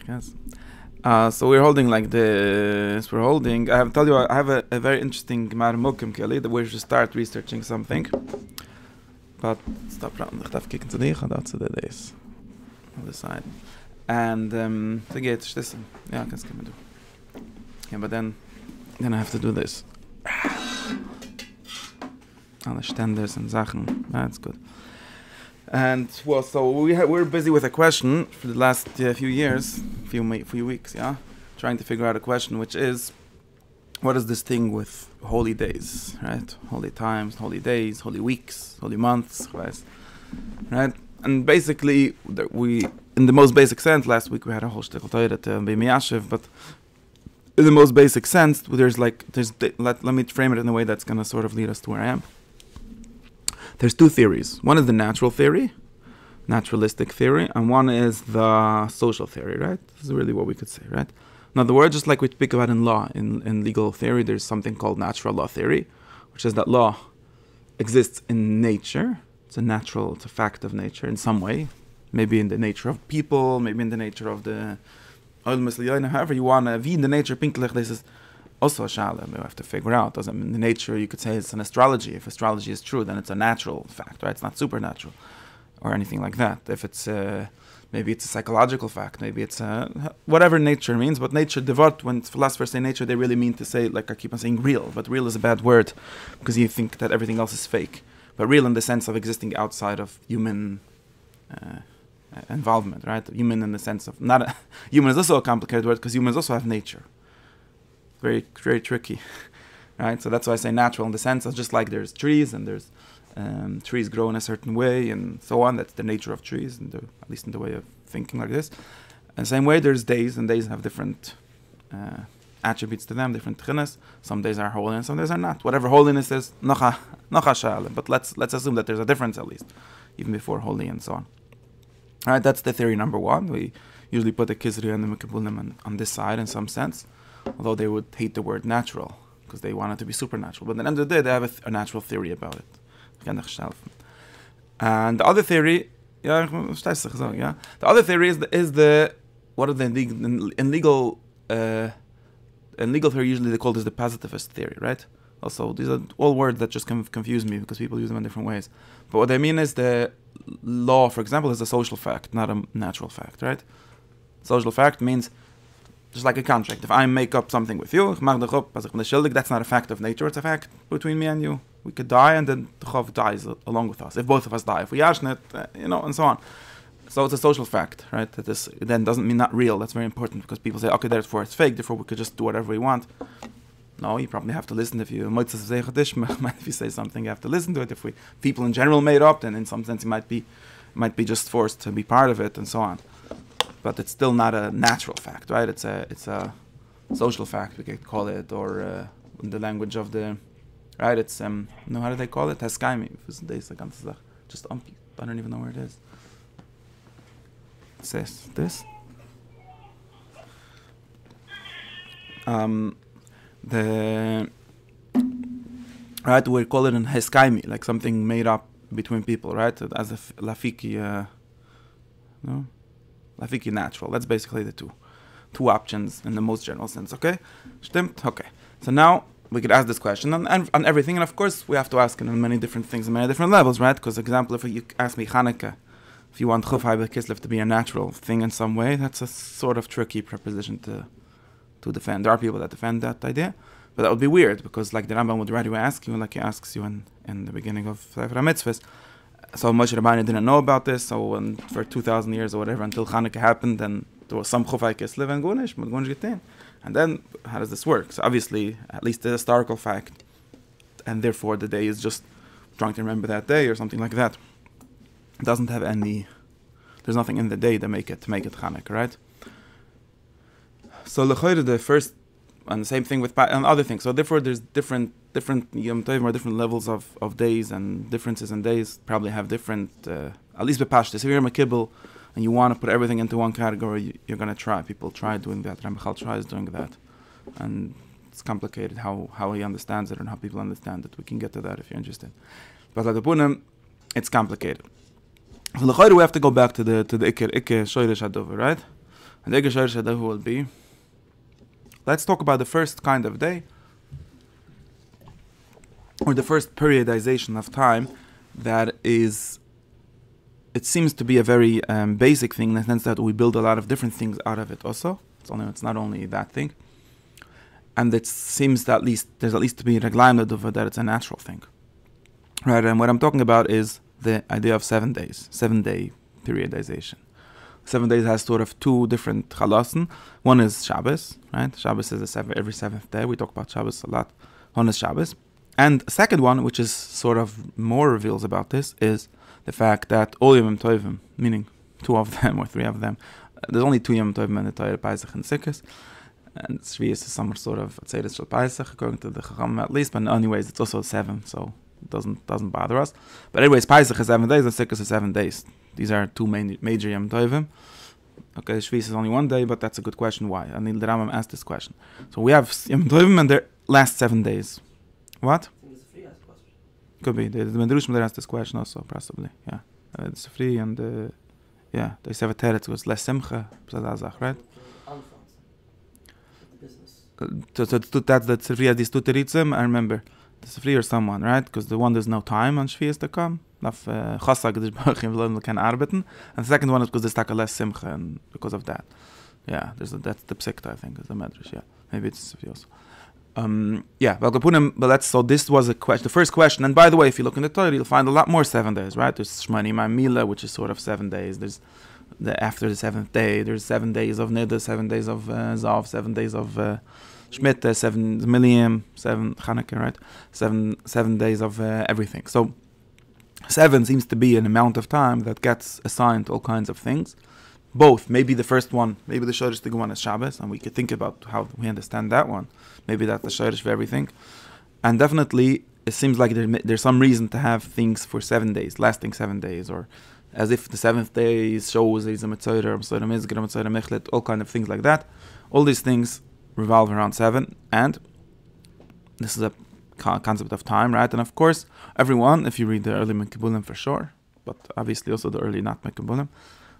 Yes. So we're holding like this. I have told you I have a very interesting Gemara Mokum Kelly that we should start researching something. But stop around. I have to kick into the that's the days on the side. And the gate is this. Yeah, I can do. Yeah, but then I have to do this. Alle Ständers and Sachen. That's good. And well, so we're busy with a question for the last few weeks, yeah, trying to figure out a question, which is, what is this thing with holy days, right? Holy times, holy days, holy weeks, holy months, right? And basically, in the most basic sense, last week we had a whole shtickle Torah to be miyashiv, but in the most basic sense, let me frame it in a way that's going to sort of lead us to where I am. There's two theories. One is the natural theory, naturalistic theory, and one is the social theory, right? This is really what we could say, right? In other words, just like we speak about in law, in legal theory, there's something called natural law theory, which is that law exists in nature. It's a fact of nature in some way. Maybe in the nature of people, maybe in the nature of the... However you want to be in the nature, pinklich, this is also a shala. We have to figure out. In the nature, you could say it's an astrology. If astrology is true, then it's a natural fact, right? It's not supernatural or anything like that. If it's maybe it's a psychological fact, maybe it's whatever nature means. But nature, devot, when philosophers say nature, they really mean to say, like I keep on saying, real. But real is a bad word because you think that everything else is fake. But real in the sense of existing outside of human involvement, right? Human in the sense of human is also a complicated word because humans also have nature. Very, very tricky, right? So that's why I say natural in the sense of just like there's trees and there's trees grow in a certain way and so on. That's the nature of trees, at least in the way of thinking like this. And the same way there's days, and days have different attributes to them, different tchinas. Some days are holy and some days are not. Whatever holiness is, nocha shalem. But let's assume that there's a difference at least, even before holy and so on. All right, that's the theory number one. We usually put the kizri and the mekabulim on this side in some sense, although they would hate the word natural because they want it to be supernatural. But at the end of the day, they have a natural theory about it. And the other theory, the other theory is the what are the in legal theory usually they call this the positivist theory, right? Also, these are all words that just confuse me because people use them in different ways. But what they mean is the law, for example, is a social fact, not a natural fact, right? Social fact means just like a contract. If I make up something with you, that's not a fact of nature, it's a fact between me and you. We could die and then the chov dies along with us. If both of us die, if we yashn it, and so on. So it's a social fact, right? That this then doesn't mean not real. That's very important because people say, okay, therefore it's fake, therefore we could just do whatever we want. No, you probably have to listen if you say something, you have to listen to it. If people in general made up, then in some sense you might be just forced to be part of it and so on. But it's still not a natural fact, right? It's a social fact, we could call it, or in the language of the right. It's how do they call it? Haskaimi. Just I don't even know where it is. It says this. Right, we call it an haskaimi, like something made up between people, right? As a lafiki, lafiki natural. That's basically the two options in the most general sense. Okay, stimmt. Okay, so now we could ask this question on everything, and of course we have to ask it on many different things and many different levels, right? Because, example, if you ask me Chanukah, if you want Chuf Kislev to be a natural thing in some way, that's a sort of tricky proposition to defend. There are people that defend that idea, but that would be weird because, like the Rambam would right away ask you, like he asks you in the beginning of Sefer HaMitzvahs. So Moshe Rabbeinu didn't know about this, so for 2,000 years or whatever until Chanukah happened, then there was some Chuf Kislev and Gunish, but Gunish Gitin. And then, how does this work? So obviously, at least the historical fact, and therefore the day is just trying to remember that day or something like that. It doesn't have there's nothing in the day to make it Chanukah, right? So l'chayre the first, and the same thing with and other things. So therefore, there's different Yom Tovim or different levels of days, and differences in days probably have different. At least bepashtus. If you're a kibbul and you want to put everything into one category, you're going to try. People try doing that. Ramchal tries doing that, and it's complicated how he understands it and how people understand it. We can get to that if you're interested. But like the Punim, it's complicated. So l'chayre we have to go back to the Iker Shoyresh Hadover, right? And the Eger day will be, let's talk about the first kind of day, or the first periodization of time that is, it seems to be a very basic thing in the sense that we build a lot of different things out of it also. It's not only that thing. And it seems that there's at least to be reglamed over that it's a natural thing. Right, and what I'm talking about is the idea of 7 days, 7-day periodization. 7 days has sort of two different chalasen. One is Shabbos, right? Shabbos is every 7th day. We talk about Shabbos a lot. One is Shabbos. And the second one, which is sort of more reveals about this, is the fact that all Yom Tovim, meaning 2 of them or 3 of them, there's only 2 Yom Tovim in the Torah, Pesach and Sukkot. And Shvi is some sort of Tzeiris Shel Pesach, according to the Chacham at least, but anyways, it's also 7, so it doesn't bother us. But anyways, Pesach is 7 days and Sukkot is 7 days. These are 2 major Yom Tovim. Okay, Shvi is only 1 day, but that's a good question. Why? I mean, the Rambam asked this question. So we have Yom Tovim and their last 7 days. What? Could be. The Medrushim there asked this question also, possibly. Yeah. It's free and yeah, they say a teretz was less simcha, right? So that's the Tzifri these 2 teritzim. I remember the Tzifri or someone, right? Because the one there's no time on Shvi is to come. Chasag is Bachim can arbeiten. And the second one is because there's taka less simcha, and because of that. Yeah, that's the psikta, I think, is the medrash. Yeah, maybe it's Tzifri also. Yeah, but so this was the first question. And by the way, if you look in the Torah, you'll find a lot more 7 days, right? There's Shmani Ma'amila, which is sort of 7 days. There's after the 7th day, there's 7 days of Niddah, 7 days of Zav, 7 days of Shemitah, 7 Milium, 7 Chanukah, right? 7 days of everything. So 7 seems to be an amount of time that gets assigned to all kinds of things. Both, maybe the first one, maybe the Shoresh Tigu one is Shabbos, and we could think about how we understand that one. Maybe that's the Shoresh for everything. And definitely, it seems like there's some reason to have things for 7 days, lasting 7 days, or as if the 7th day shows there's a Mitzvah, all kind of things like that. All these things revolve around 7, and this is a concept of time, right? And of course, everyone, if you read the early Mekabulim for sure, but obviously also the early not Mekabulim,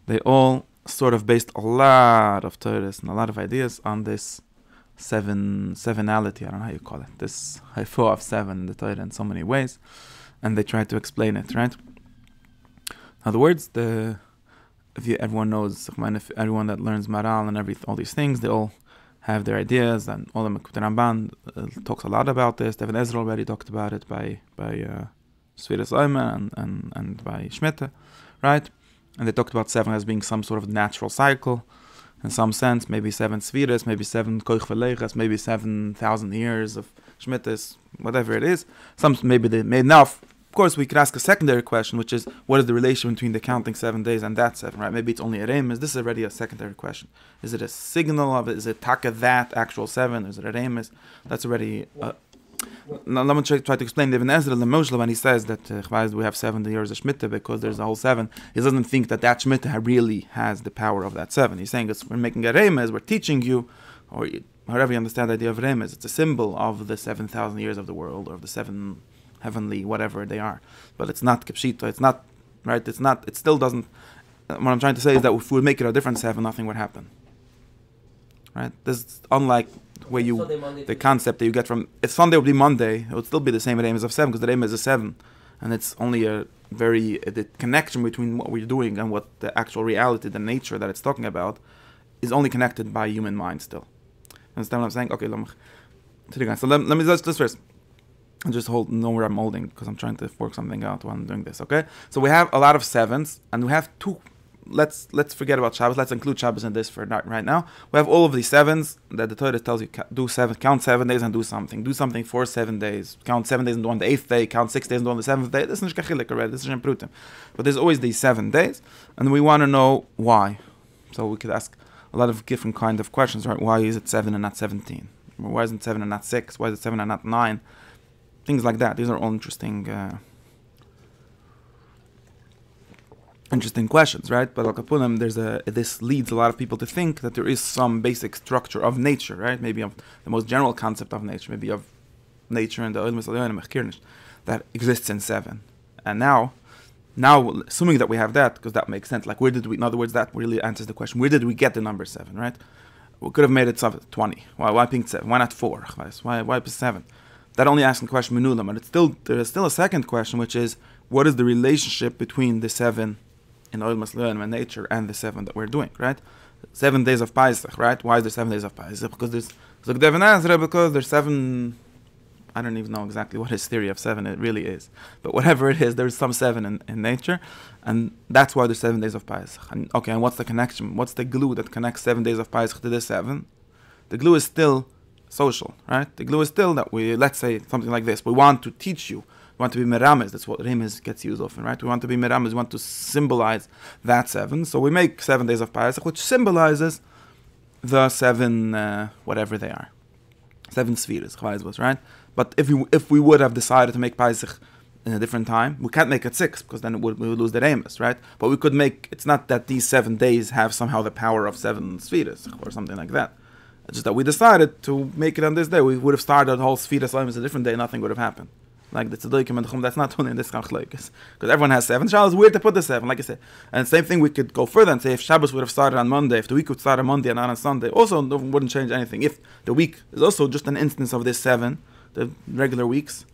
they all sort of based a lot of Torahs and a lot of ideas on this sevenality, I don't know how you call it, this haifo of 7 in the Torah in so many ways, and they try to explain it, right? In other words, everyone knows, if everyone that learns Maral and all these things, they all have their ideas, and all the Ramban talks a lot about this. Even Ezra already talked about it by Sfiras Omer and by Shemitah, right? And they talked about 7 as being some sort of natural cycle, in some sense, maybe 7 Sfiras, maybe 7 Koich Veleches, maybe 7,000 years of Shemitahs, whatever it is. Some maybe they made enough. Of course, we could ask a secondary question, which is, what is the relation between the counting 7 days and that 7, right? Maybe it's only a remes. This is already a secondary question. Is it a signal of it? Is it taka that actual 7? Is it a remes? That's already... Now, let me try to explain. Even Ezra the Moshe, when he says that we have 70 years of Shemitah because there's a whole 7, he doesn't think that Shemitah really has the power of that 7. He's saying we're making a remes, we're teaching you, or however you understand the idea of remes, it's a symbol of the 7,000 years of the world, or of the 7 heavenly whatever they are. But it's not Kipshita, it's not, right? It's not, it still doesn't, what I'm trying to say is that if we would make it a different 7, nothing would happen. Right? This is unlike where the concept that you get from, if Sunday would be Monday, it would still be the same remes of 7, because the remes is a 7. And it's only the connection between what we're doing and what the actual reality, the nature that it's talking about, is only connected by human mind still. Understand what I'm saying? Okay, so let me just this first. And just know where I'm holding, because I'm trying to work something out while I'm doing this, okay? So we have a lot of 7s, and we have 2. Let's forget about Shabbos. Let's include Shabbos in this for right now. We have all of these 7s that the Torah tells you count 7 days and do something. Do something for 7 days. Count 7 days and do on the 8th day. Count 6 days and do on the 7th day. This is not kachilik already. This is prutim. But there's always these 7 days, and we want to know why. So we could ask a lot of different kind of questions, right? Why is it 7 and not 17? Why isn't 7 and not 6? Why is it 7 and not 9? Things like that. These are all interesting questions, right? But this leads a lot of people to think that there is some basic structure of nature, right? Maybe of the most general concept of nature, maybe of nature and the that exists in 7. And now, Now, assuming that we have that, because that makes sense, like where did we, in other words, that really answers the question, where did we get the number 7, right? We could have made it 20. Why pink 7? Why not 4? Why 7? That only asks the question Menulam, but there is still a second question, which is, what is the relationship between the 7 in Oil Masloyan and nature and the 7 that we're doing, right? 7 days of Pesach, right? Why is there 7 days of Pesach? Because there's 7, I don't even know exactly what his theory of 7 it really is. But whatever it is, there's some 7 in nature, and that's why there's 7 days of Pesach. And what's the connection? What's the glue that connects 7 days of Pesach to the 7? The glue is still social, right? The glue is still that let's say something like this, we want to teach you, we want to be merames, that's what Remes gets used often, right? We want to be merames, we want to symbolize that 7, so we make 7 days of Pesach, which symbolizes the 7, whatever they are, 7 spheres, right? But if we would have decided to make Pesach in a different time, we can't make it 6, because then we would lose the Remes, right? But we could make, it's not that these 7 days have somehow the power of 7 spheres, or something like that. It's just that we decided to make it on this day. We would have started the whole Sfiras Olim as a different day, nothing would have happened. Like the Tzaddikim and the Chum, that's not only in this Chachloikis. Because everyone has 7. Shabbos is weird to put the 7, like I said. And same thing, we could go further and say if Shabbos would have started on Monday, if the week would start on Monday and not on Sunday, also wouldn't change anything. If the week is also just an instance of this 7, the regular weeks.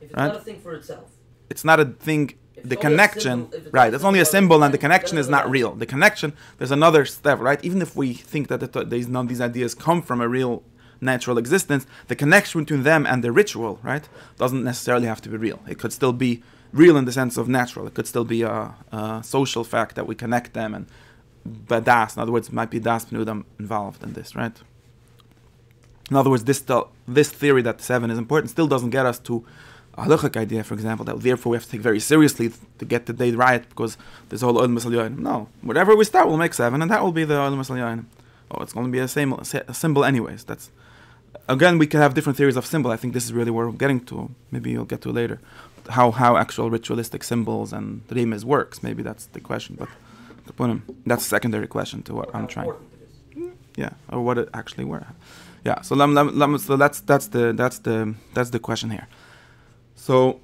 If it's not a thing for itself. It's not a thing. The connection, right? It's only a symbol, and the connection is not real. The connection, there's another step, right? Even if we think that none of these ideas come from a real natural existence, the connection between them and the ritual, right, doesn't necessarily have to be real. It could still be real in the sense of natural. It could still be a social fact that we connect them, and badas, in other words, might be das penudam involved in this, right? In other words, this theory that 7 is important still doesn't get us to a halachic idea, for example, that therefore we have to take very seriously to get the date right, because there's whole Oil Masloyan. No, whatever we start, we'll make 7, and that will be the Oil Masloyan. Oh, it's going to be a symbol anyways. That's, again, we can have different theories of symbol. I think this is really where we're getting to. Maybe you'll get to later. How actual ritualistic symbols and Remes works. Maybe that's the question, but that's a secondary question to what I'm trying. Yeah, or what it actually were. Yeah, so that's the question here. So,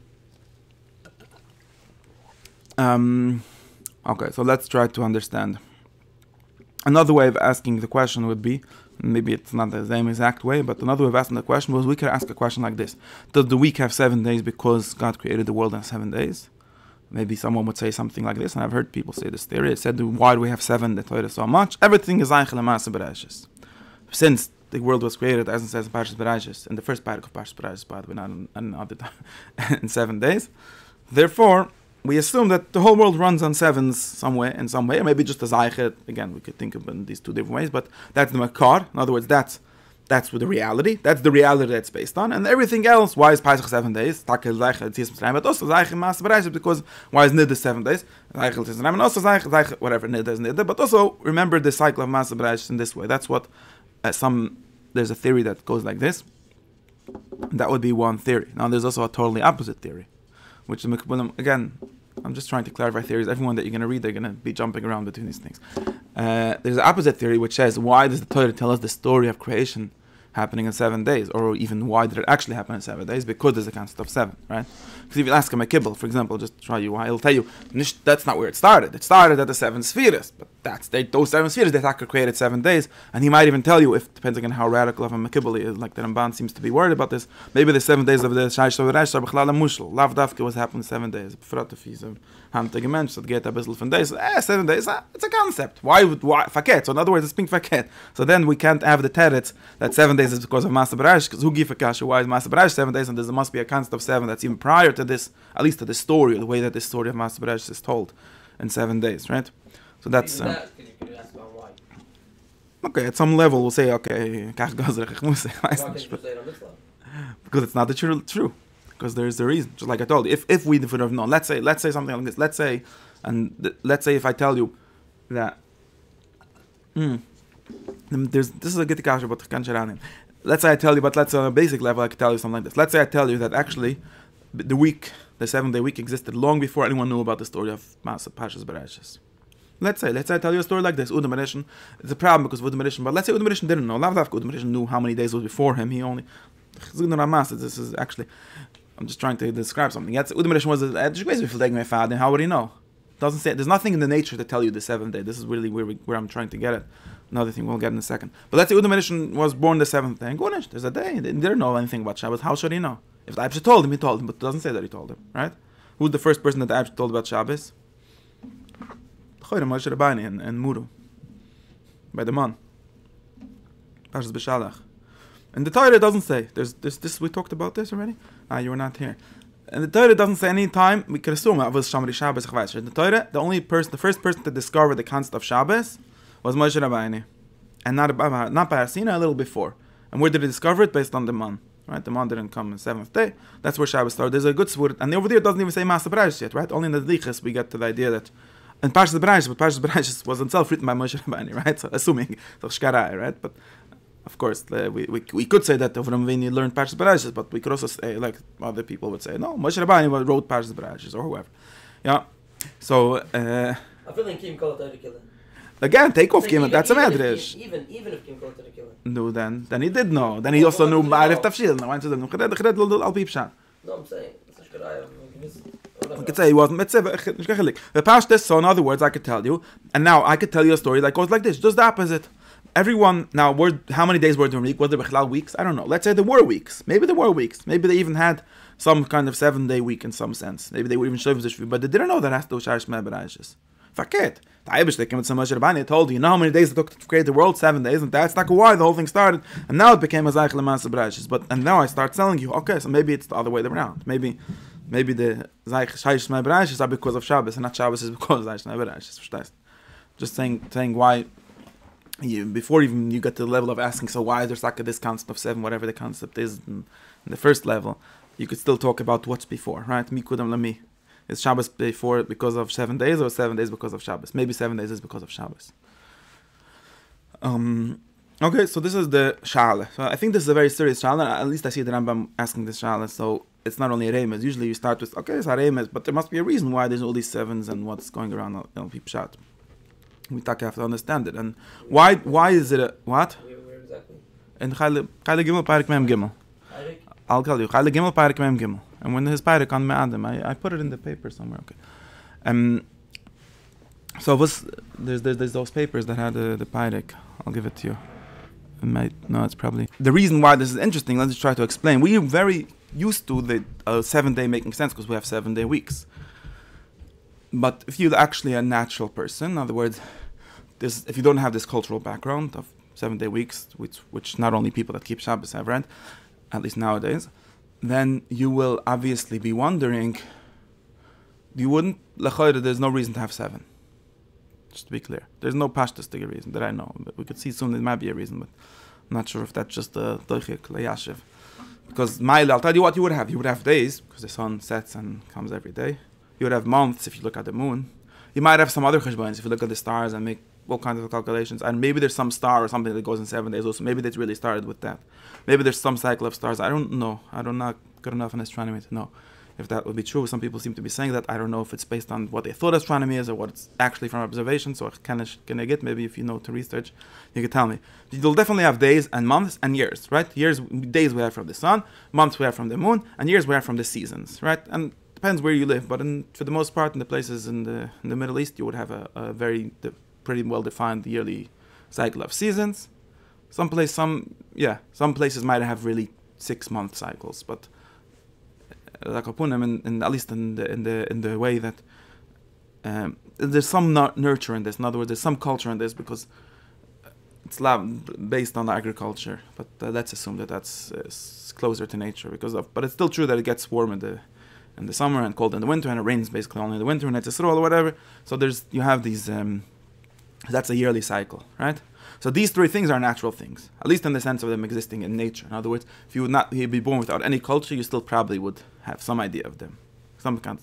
okay, so let's try to understand. Another way of asking the question would be, maybe it's not the same exact way, but another way of asking the question was, we could ask a question like this. Does the week have 7 days because God created the world in 7 days? Maybe someone would say something like this, and I've heard people say this theory. It said, why do we have 7 that Torah so much? Everything is Eichel and Maaseh Bereshis. Since the world was created, as it says in Parshas Bereshis, in the first part of Parshas Bereshis, by the way, not in other time, in 7 days. Therefore, we assume that the whole world runs on 7s in some way, or maybe just as Eichet. Again, we could think of it in these 2 different ways, but that's the Makar. In other words, that's the reality. That's the reality that's based on. And everything else, why is Pesach 7 days? But also Eichet Maaseh Bereshis, because why is Niddah 7 days? Eichet is and also Eichet, whatever, Niddah is Niddah. But also, remember the cycle of Maaseh Bereshis in this way. That's what there's a theory that goes like this. That would be one theory. Now there's also a totally opposite theory, which is, again, I'm just trying to clarify theories. Everyone that you're going to read, they're going to be jumping around between these things. There's an opposite theory which says, why does the Torah tell us the story of creation happening in 7 days, or even why did it actually happen in 7 days? Because there's a concept of 7, right? Because if you ask him a kibbel, for example, just try you why, he'll tell you that's not where it started. It started at the 7 spheres, but those 7 spheres they created 7 days, and he might even tell you, if depending on how radical of a kibbel he is, like the Ramban seems to be worried about this. Maybe the 7 days of the Shaish Resh B'chlal Mushel Lav Dafke was happening 7 days. Befrat if he's a handige Mensch that get a bissel von days. 7 days, it's a concept. Why faket? So in other words, it's being faket. So then we can't have the teretz that 7 days is because of Maaseh Bereshis, because who give a kasha? Why is Maaseh Bereshis 7 days? And there must be a concept of 7 that's even prior to this, at least to this story, or the way that this story of Maaseh Bereshis is told in 7 days, right? So that's okay. At some level, we'll say, okay, because it's not the true. Because there is a reason. Just like I told you, if we would have known, let's say something like this. Let's say if I tell you that this is a good kasha, but let's say I tell you, but let's say on a basic level I could tell you something like this. Let's say I tell you that actually the 7-day week existed long before anyone knew about the story of Parshas Bereshis. Let's say I tell you a story like this. Udam Rishon, it's a problem because Udam Rishon, but let's say Udam Rishon didn't know. Udam Rishon knew how many days was before him. He only. This is actually. I'm just trying to describe something. Udam Rishon was how would he know? Doesn't say, there's nothing in the nature to tell you the seventh day. This is really where I'm trying to get at. Another thing we'll get in a second. But let's say Udam Rishon was born the seventh day. Gunish, there's a day. He didn't know anything about Shabbos. How should he know? If the Eibshter told him, he told him, but it doesn't say that he told him, right? Who's the first person that the Eibshter told about Shabbos? Moshe Rabbeinu and Muru. By the man. Parshas B'Shalach. And the Torah doesn't say. There's this. We talked about this already. You were not here. And the Torah doesn't say any time. We could assume it was Shamri Shabbos. The Torah, the first person to discover the concept of Shabbos was Moshe Rabbeinu, and not by Arsina, a little before. And where did he discover it? Based on the man. Right, the man didn't come on the seventh day. That's where Shabbos started. There's a good svur, and over there it doesn't even say Maaseh Bereshis yet, right? Only in the Dichas we get to the idea that, and Parshas Bereshis was himself written by Moshe Rabbeinu, right? So assuming so Shkarai, right? But of course, we could say that Avram Avinu learned Parshas Bereshis, but we could also say, like other people would say, no, Moshe Rabbeinu wrote Parshas Bereshis or whoever. Yeah. So. I feel like Kim called it killer. Again, take off Kim, that's a medrash. Even if Kim called it killer. No, then he did know. Then he also knew Ma'arif Tafshil. No, I'm saying. I could say he wasn't mitzvah. The Pashtus, so in other words, I could tell you, and now I could tell you a story that goes like this, just the opposite. Everyone, now, how many days were there in a week? Was there Bechlal weeks? I don't know. Let's say there were weeks. Maybe there were weeks. Maybe they even had some kind of 7-day week in some sense. Maybe they were even Shavim, but they didn't know that has to do Sharish Me'berayishis. Faket. The Eibshter came with some Moshe Rabbeinu, told you know how many days it took to create the world? 7 days, and that's not why the whole thing started. And now it became a Zayich L'Maaseh Bereshis. And now I start telling you, okay, so maybe it's the other way around. Maybe the Zayich Sharish Me'berayishis are because of Shabbos, and not Shabbos is because of Zayich Me'berayishis. Just saying why. Before even you get to the level of asking, so why is there like this concept of 7, whatever the concept is in the first level, you could still talk about what's before, right? Mikudam lami. Is Shabbos before because of 7 days, or 7 days because of Shabbos? Maybe 7 days is because of Shabbos. Okay, so this is the Sha'ala. So I think this is a very serious Sha'ala. At least I see the Rambam asking this Sha'ala. So it's not only a Remes. Usually you start with, okay, it's a Remes, but there must be a reason why there's all these 7s and what's going around on Pipshat. We have to understand it. And why is it a, what? Where exactly? In Chayle Gimel, Parik Mem Gimel. I'll tell you. Chayle Gimel, Parik Mem Gimel. And when his Parik on Me'adim, I put it in the paper somewhere. Okay. So there's those papers that had the Parik. I'll give it to you. It's probably the reason why this is interesting. Let's just try to explain. We are very used to the 7 day making sense because we have 7 day weeks. But if you're actually a natural person, in other words, if you don't have this cultural background of 7 day weeks, which not only people that keep Shabbos have, right? At least nowadays, then you will obviously be wondering, there's no reason to have 7. Just to be clear. There's no pashtastic reason that I know, but we could see soon there might be a reason, but I'm not sure if that's just a doichik layashiv. Because I'll tell you what you would have. You would have days, because the sun sets and comes every day. You would have months if you look at the moon. You might have some other cheshbonis if you look at the stars and make all kinds of calculations. And maybe there's some star or something that goes in 7 days also. Maybe that's really started with that. Maybe there's some cycle of stars. I don't know. I'm not good enough in astronomy to know if that would be true. Some people seem to be saying that. I don't know if it's based on what they thought astronomy is or what it's actually from observation. So can I get, maybe if you know to research, you can tell me. You'll definitely have days and months and years, right? Days we have from the sun, months we have from the moon, and years we have from the seasons, right? And depends where you live, but for the most part, in the places in the Middle East, you would have a pretty well-defined yearly cycle of seasons. Some places might have really 6-month cycles, but at least in the way that there's some nurture in this. In other words, there's some culture in this because it's based on agriculture. But let's assume that that's closer to nature but it's still true that it gets warm in the summer and cold in the winter, and it rains basically only in the winter, and it's a or whatever. So you have these. That's a yearly cycle, right? So these 3 things are natural things, at least in the sense of them existing in nature. In other words, if you would be born without any culture, you still probably would have some idea of them.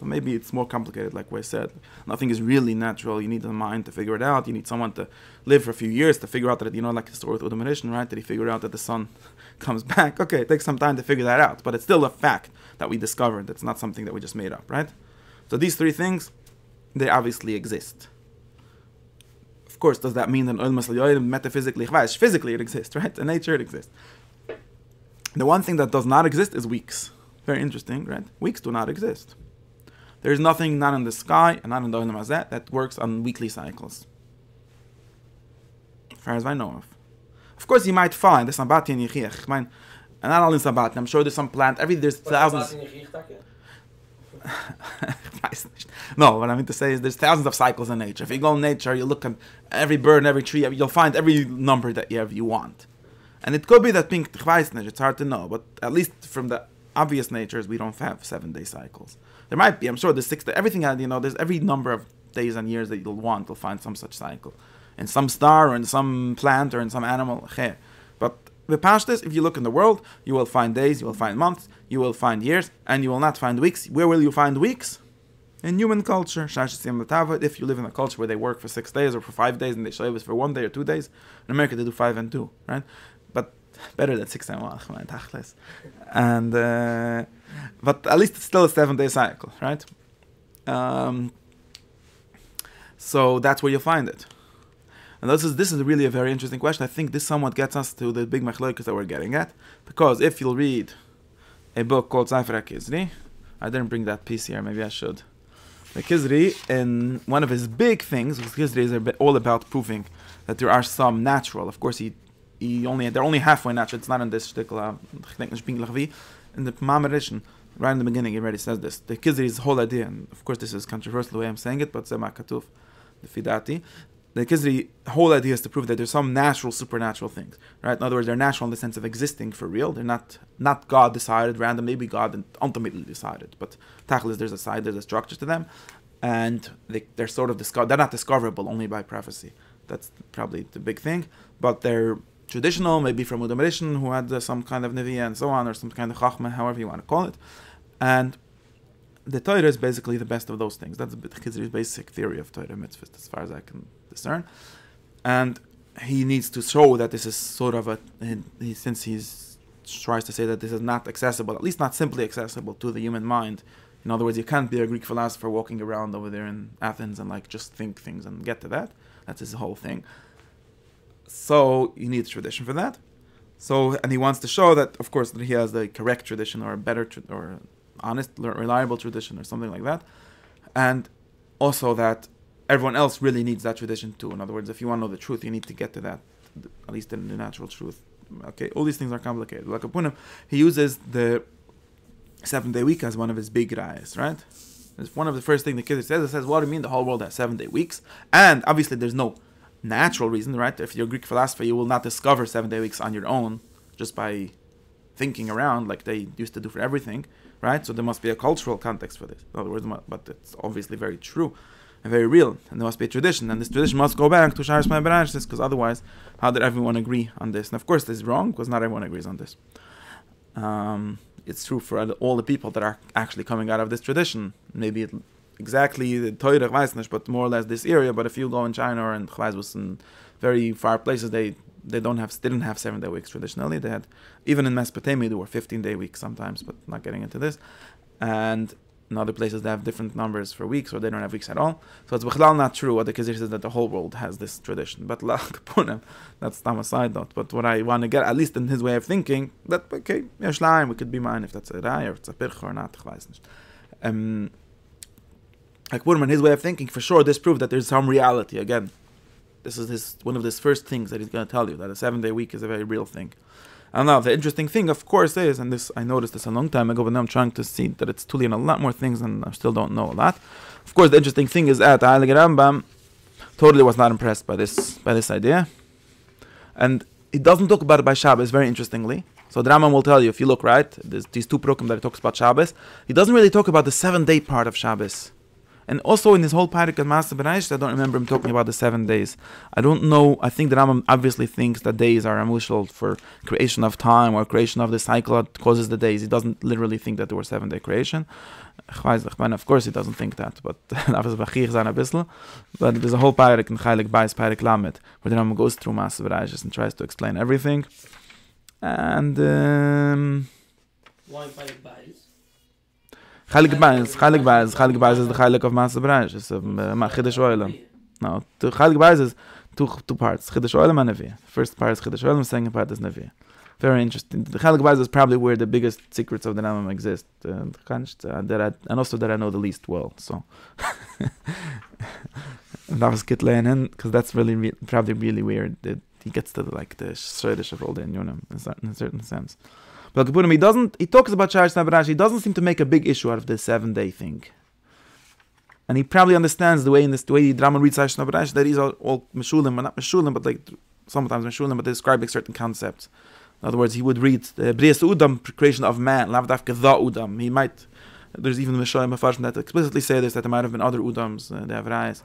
Maybe it's more complicated, like I said. Nothing is really natural. You need a mind to figure it out. You need someone to live for a few years to figure out that, like the story with Udam Rishon, right? That he figured out that the sun comes back. Okay, it takes some time to figure that out, but it's still a fact that we discovered. It's not something that we just made up, right? So these 3 things, they obviously exist. Of course, does that mean that metaphysically, physically it exists, right? In nature it exists. The one thing that does not exist is weeks. Very interesting, right? Weeks do not exist. There's nothing, not in the sky, and not in the Olam Hazeh, that works on weekly cycles. As far as I know of. Of course, you might find the Sabbat in Yechiach. And not only Sabbat, I'm sure there's some plant, there's thousands. No, what I mean to say is there's thousands of cycles in nature. If you go in nature, you look at every bird and every tree, you'll find every number that you want. And it could be that pink Tchweisnish, it's hard to know, but at least from the obvious natures, we don't have 7-day cycles. There might be, I'm sure there's 6 days, everything, there's every number of days and years that you'll want, you'll find some such cycle. In some star, or in some plant, or in some animal. But the Pashtus, if you look in the world, you will find days, you will find months, you will find years, and you will not find weeks. Where will you find weeks? In human culture. If you live in a culture where they work for 6 days or for 5 days, and they shave for 1 day or 2 days, in America they do 5 and 2, right? But better than 6 and 1. And but at least it's still a 7-day cycle, right? So that's where you'll find it. And this is really a very interesting question. I think this somewhat gets us to the big machlokes that we're getting at. Because if you'll read a book called Sefer HaKizri, I didn't bring that piece here, maybe I should. The Kizri, in one of his big things, because Kizri is all about proving that there are some natural. Of course, they're only halfway natural. It's not in this shtickle, in the Mamar edition, right in the beginning, he already says this. The Kizri's whole idea, and of course this is controversial the way I'm saying it, but Zema Katuf, the Fidati. The Kizri whole idea is to prove that there's some natural, supernatural things, right? In other words, they're natural in the sense of existing for real. They're not God decided, random, maybe God ultimately decided. But Tachlis, there's a structure to them, and they're sort of they're not discoverable only by prophecy. That's probably the big thing. But they're traditional, maybe from Udam Rishon, who had some kind of Nevi'ah and so on, or some kind of Chachma, however you want to call it. And the Torah is basically the best of those things. That's the Kizri's basic theory of Torah mitzvahs, as far as I can discern. And he needs to show that this is sort of since he tries to say that this is not accessible, at least not simply accessible to the human mind. In other words, you can't be a Greek philosopher walking around over there in Athens and just think things and get to that. That's his whole thing. So you need a tradition for that. And he wants to show that, of course, that he has the correct tradition or a better or honest, reliable tradition or something like that. And also that everyone else really needs that tradition too. In other words, if you want to know the truth, you need to get to that, at least in the natural truth. Okay, all these things are complicated. Like Apunim, he uses the 7-day week as one of his big rayas, right? It's one of the first things the kid says. It says, what do you mean the whole world has 7-day weeks? And obviously there's no natural reason, right? If you're a Greek philosopher, you will not discover 7-day weeks on your own just by thinking around like they used to do for everything, right? So there must be a cultural context for this. In other words, but it's obviously very true and very real, and there must be a tradition, and this tradition must go back to Sharis Mai Bereshis, because otherwise, how did everyone agree on this? And of course, this is wrong, because not everyone agrees on this. It's true for all the people that are actually coming out of this tradition. Maybe exactly the Torah, but more or less this area. But if you go in China or in Chvazbus and very far places, they didn't have 7-day weeks traditionally. They had, even in Mesopotamia, there were 15-day weeks sometimes, but not getting into this. And in other places, they have different numbers for weeks, or they don't have weeks at all. So it's not true what the Kizir says that the whole world has this tradition. But that's not a side note. But what I want to get, at least in his way of thinking, that okay, we could be mine if that's a rai or if it's a pirch or not. Like Wurman, his way of thinking, for sure, this proved that there's some reality. Again, this is one of his first things that he's going to tell you, that a 7-day week is a very real thing. And now, the interesting thing, of course, is, and this I noticed this a long time ago, but now I'm trying to see that it's totally in a lot more things, and I still don't know a lot. Of course, the interesting thing is that Rambam totally was not impressed by this idea. And he doesn't talk about it by Shabbos, very interestingly. So the Rambam will tell you, if you look right, there's these 2 prokim that he talks about Shabbos. He doesn't really talk about the 7-day part of Shabbos. And also in his whole Parak and Master Bereich, I don't remember him talking about the 7 days. I don't know. I think the Rambam obviously thinks that days are amushal for creation of time or creation of the cycle that causes the days. He doesn't literally think that there were 7-day creation. Of course he doesn't think that, but but there's a whole Parak in Chaylik Bais, Parak Lamed, where the Rambam goes through Master Bereich and tries to explain everything. And why Parak Bais? Chalik Bais is the Chalik of Master Bereich. It's Chidesh Oilem. No, Chalik Bais is two parts. Chidesh Oilem and Nevi'ah. First part is Chidesh Oilem, second part is Nevi'ah. Very interesting. The Chelik Bais is probably where the biggest secrets of the Rambam exist. And also that I know the least well. So that was good learning, because that's really probably really weird. That he gets to like the Shreedish of all the Inyonim in a certain sense. But he talks about Sharish Nabarash. He doesn't seem to make a big issue out of the 7-day thing. And he probably understands the way the drama reads Sharish Nabarash, that he's all Meshulim, but not Meshulim, but like sometimes Meshulim, but they describe like certain concepts. In other words, he would read the Brias Udam, creation of man, Lav Dafka the Udam. He might, there's even Meshulim Mefarshim that explicitly say this, that there might have been other Udams, the Avrayas.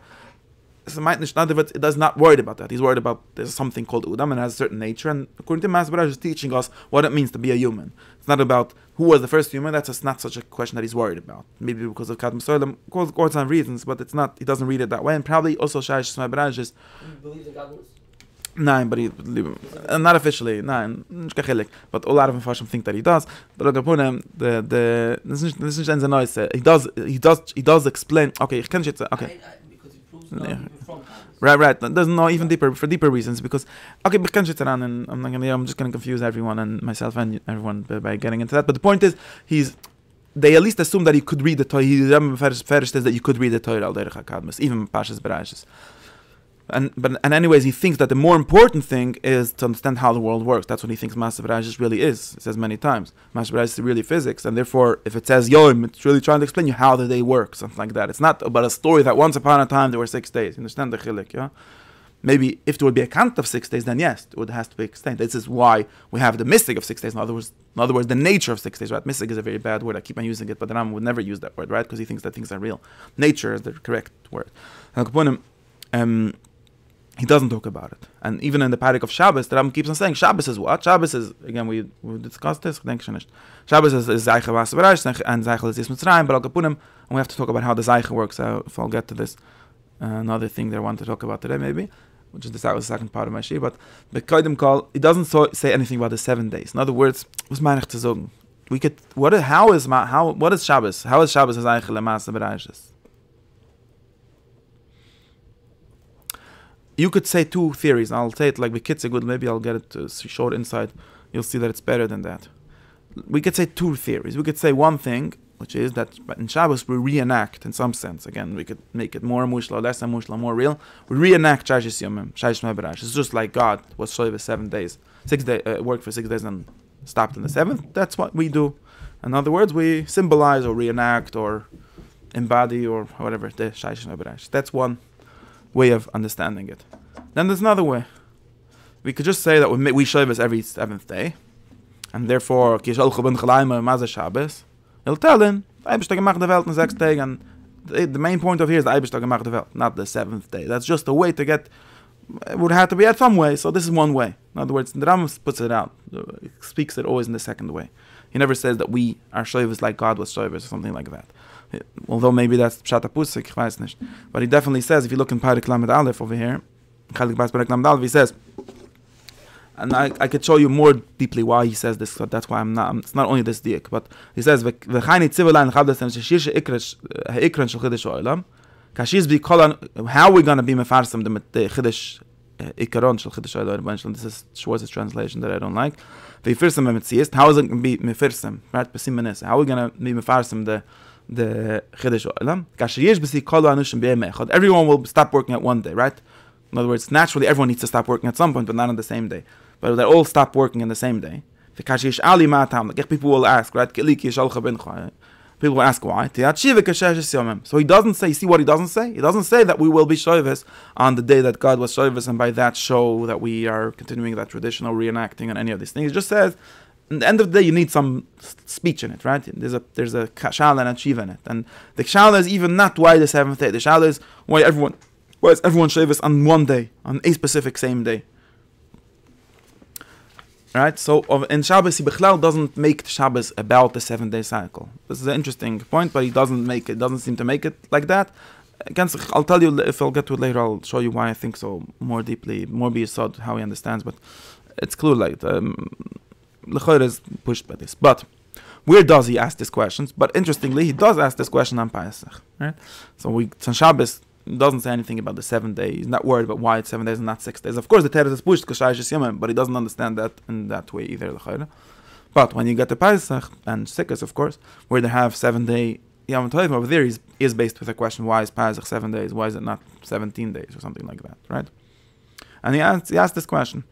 So it does not worried about that. He's worried about there's something called Udam and has a certain nature. And according to Mas Baraj, is teaching us what it means to be a human. It's not about who was the first human. That's not such a question that he's worried about. Maybe because of Kadm Soilem, of some reasons, but it's not. He doesn't read it that way. And probably also Shaish Mas Baraj is. He believes in Godliness? No, but he not officially. No, but a lot of Mepharshim think that he does. But he does explain. Okay, okay. Because he proves not even from Godliness. Right. There's no even deeper reasons, because and I'm just gonna confuse everyone and myself and everyone by getting into that. But the point is, they at least assume that he could read the Torah. That you could read the Torah al derech hakadmus, even Pashas Bereshis. And anyways, he thinks that the more important thing is to understand how the world works. That's what he thinks Masav Rajis really is. It says many times. Masav Rajis is really physics, and therefore, if it says Yom, it's really trying to explain you how the day works, something like that. It's not about a story that once upon a time there were 6 days. You understand the chilik, yeah? Maybe if there would be a count of 6 days, then yes, it has to be explained. This is why we have the mystic of 6 days. In other words, the nature of 6 days, right? Mystic is a very bad word. I keep on using it, but the Rambam would never use that word, right? Because he thinks that things are real. Nature is the correct word. He doesn't talk about it. And even in the parak of Shabbos, the Rambam keeps on saying, Shabbos is what? Shabbos is, again, we discussed this, Shabbos is Zeiche Vasavarash, and Zeiche is Mitzrayim, but and we have to talk about how the Zeiche works. If I'll get to this, another thing that I want to talk about today, maybe, which is the second part of my shir, but Kodim Kol, it doesn't say anything about the 7 days. In other words, what's meinich zu sagen? What is Shabbos? How is Shabbos as Zeiche Vasavarash? You could say 2 theories. I'll say it like Bekitzigud. Maybe I'll get it to short insight. You'll see that it's better than that. We could say 2 theories. We could say one thing, which is that in Shabbos we reenact, in some sense. Again, we could make it more mushla, less mushla, more real. We reenact Shaish Yomim, Shaish Meberash. It's just like God was Shoyve 7 days. 6 days, worked for 6 days and stopped in the 7th. That's what we do. In other words, we symbolize or reenact or embody or whatever the Shaish Meberash. That's one way of understanding it. Then there's another way. We could just say that we Shabbos every 7th day, and therefore he'll tell him Eibishter gemacht the Welt in 6 days, and the main point of here is the Eibishter gemacht the Welt, not the 7th day. That's just a way to get. It would have to be at some way. So this is one way. In other words, the Rambam puts it out. He speaks it always in the second way. He never says that we are Shabbos like God was Shabbos or something like that. Although maybe that's Pshat HaPusik, ich weiß nicht. But he definitely says, if you look in Parak Lamed Aleph over here, he says, and I could show you more deeply why he says this, so that's why it's not only this diak, but he says, how are we going to be mefarsim the Chiddush Ikaron shel Chiddush Olam? This is Schwartz's translation that I don't like. How is it going to be mefarsim? Right? How are we going to be mefarsim the Chiddush Olam? Everyone will stop working at one day, right? In other words, naturally everyone needs to stop working at some point, but not on the same day. But they all stop working on the same day. People will ask, right? People will ask why. So he doesn't say, see what he doesn't say? He doesn't say that we will be Shavuos on the day that God was Shavuos, and by that show that we are continuing that traditional reenacting and any of these things. He just says, at the end of the day, you need some speech in it, right? There's a shala and a shiva in it. And the shala is even not why the 7th day. The shala is why everyone Shavuos on one day, on a specific same day. Right? So in Shabbos, he Bechlal doesn't make the Shabbos about the 7-day cycle. This is an interesting point, but he doesn't seem to make it like that. I'll tell you, if I'll get to it later, I'll show you why I think so more deeply, more beyond how he understands, but it's clear like L'chor is pushed by this. But where does he ask these questions? But interestingly, he does ask this question on Pesach, right? So on Shabbos, doesn't say anything about the 7 days. He's not worried about why it's 7 days and not 6 days. Of course, the Torah is pushed but he doesn't understand that in that way either. But when you get to Pesach and Sukkot, of course, where they have 7 day Yom Tovim over there, is based with a question: why is Pesach 7 days? Why is it not 17 days or something like that, right? And he asked this question.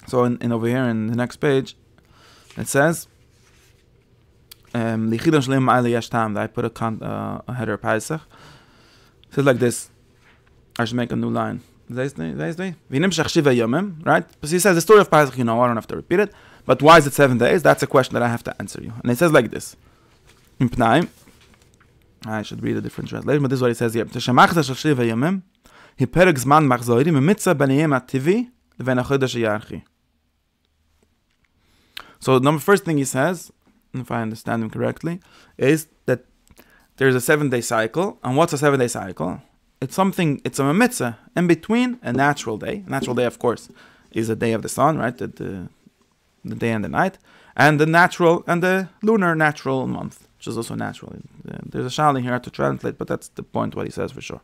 So in over here in the next page, it says, I put a header Pesach. It says like this. I should make a new line. Right? But he says the story of Pesach, I don't have to repeat it. But why is it 7 days? That's a question that I have to answer you. And it says like this. I should read a different translation, but this is what it says here. So the first thing he says, if I understand him correctly, is that there's a 7 day cycle. And what's a 7 day cycle? It's a mitzvah in between a natural day. A natural day, of course, is the day of the sun, right? The day and the night. And the lunar natural month, which is also natural. There's a shal in here to translate, but that's the point what he says for sure.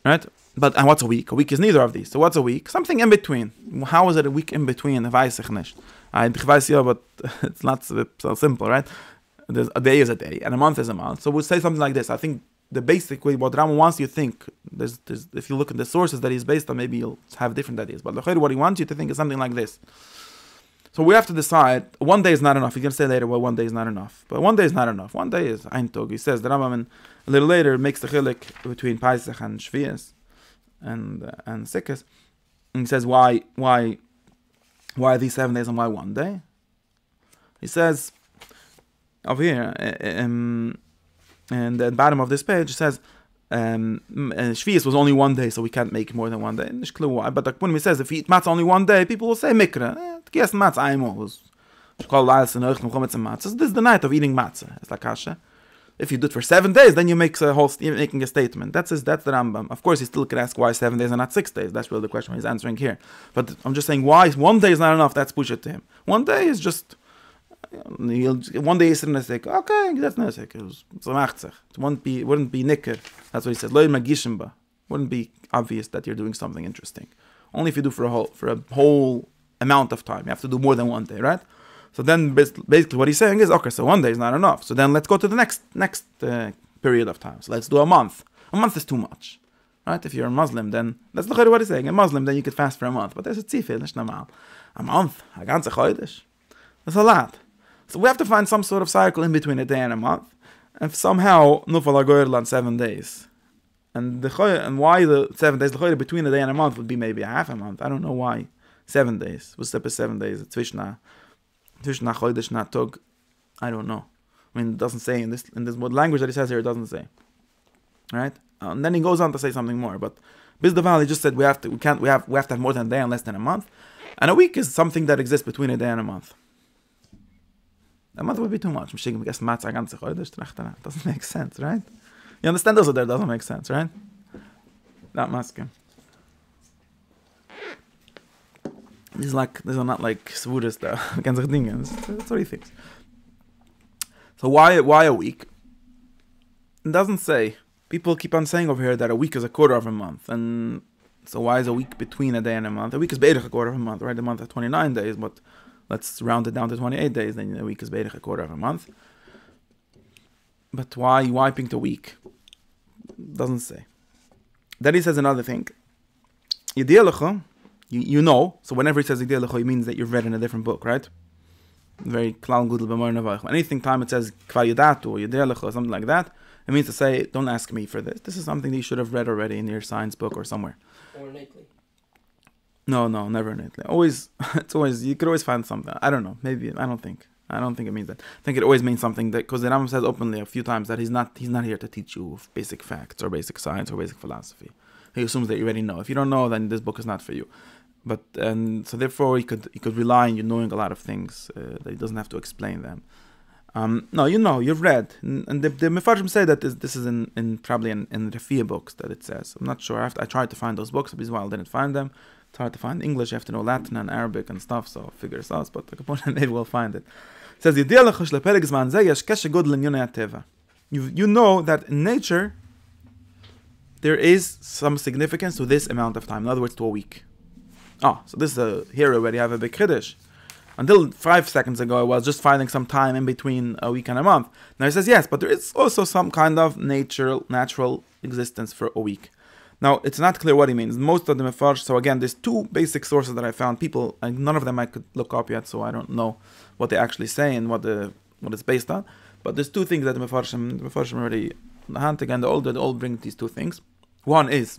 Right? And what's a week? A week is neither of these. So what's a week? Something in between. How is it a week in between? Weiß ich nicht. But it's not so simple, right? A day is a day, and a month is a month. So we'll say something like this. I think the basic way, what Rambam wants you to think, if you look at the sources that he's based on, maybe you'll have different ideas. But what he wants you to think is something like this. So we have to decide, 1 day is not enough. He's going to say later, well, 1 day is not enough. But 1 day is not enough. 1 day is Ein Tag. He says, the Rambam a little later makes the chilek between Pesach and Shvias and Sukkot. And he says, why are these 7 days and why 1 day? He says, over here, in the bottom of this page, it says, Shvius was only 1 day, so we can't make more than 1 day. Not clear why, but when he says if he eat matzah only 1 day, people will say mikra. Yes, matzah einmal was called la'as and matzah. So this is the night of eating matzah. It's like kasha. If you do it for 7 days, then you make making a statement. That's the Rambam. Of course, he still could ask why 7 days and not 6 days. That's really the question he's answering here. But I'm just saying why 1 day is not enough. That's push it to him. 1 day is just. 1 day is nesek. Okay, that's nesek. It wouldn't be nicker. That's what he said. Lowy magishimba. Wouldn't be obvious that you're doing something interesting. Only if you do for a whole amount of time. You have to do more than 1 day, right? So then basically what he's saying is, okay, so 1 day is not enough. So then let's go to the next period of time. So let's do a month. A month is too much, right? If you're a Muslim, then that's what he's saying. A Muslim, then you could fast for a month. But there's a tzifil, nicht normal. A month, a ganze chodesh. That's a lot. So we have to find some sort of cycle in between a day and a month. And somehow, nufal agoyr on 7 days. And why the 7 days, the between a day and a month would be maybe a half a month. I don't know why. 7 days. What's up with 7 days? Zwischen chodesh na tog. I don't know. I mean, it doesn't say in this what language that he says here, it doesn't say. Right? And then he goes on to say something more. But Bizdaval, he just said we have to have more than a day and less than a month. And a week is something that exists between a day and a month. A month would be too much. Doesn't make sense, right? You understand also that doesn't make sense, right? Not masking. These are not like svudas though. That's what he thinks. So why a week? It doesn't say. People keep on saying over here that a week is a quarter of a month. And so why is a week between a day and a month? A week is beirich a quarter of a month, right? A month has 29 days, but let's round it down to 28 days, then a week is beirich a quarter of a month. But why pick the week? Doesn't say. Then he says another thing. You know, so whenever he says he means that you've read in a different book, right? Very klal gudel b'mor nevach. Anything time it says kva yadatu or yidelecha or something like that, it means to say, don't ask me for this. This is something that you should have read already in your science book or somewhere. Or innately. No, never innately. It's always, you could always find something. I don't know. Maybe, I don't think it means that. I think it always means something that, because the Rambam says openly a few times that he's not here to teach you basic facts or basic science or basic philosophy. He assumes that you already know. If you don't know, then this book is not for you. But so therefore he could rely on you knowing a lot of things that he doesn't have to explain them. No, you've read, and the Mefarshim say that this is probably in the Rafia books that it says. I'm not sure. I tried to find those books, but as well I didn't find them. It's hard to find English. You have to know Latin and Arabic and stuff, so figure it out. But the component maybe we'll find it. It says you know that in nature there is some significance to this amount of time. In other words, to a week. So this is here already I have a big chiddush. Until 5 seconds ago, I was just finding some time in between a week and a month. Now he says yes, but there is also some kind of natural existence for a week. Now it's not clear what he means. Most of the mefarsh. So again, there's two basic sources that I found. People, and none of them I could look up yet, so I don't know what they actually say and what it's based on. But there's two things that the mefarshim already hand again. They all bring these two things. One is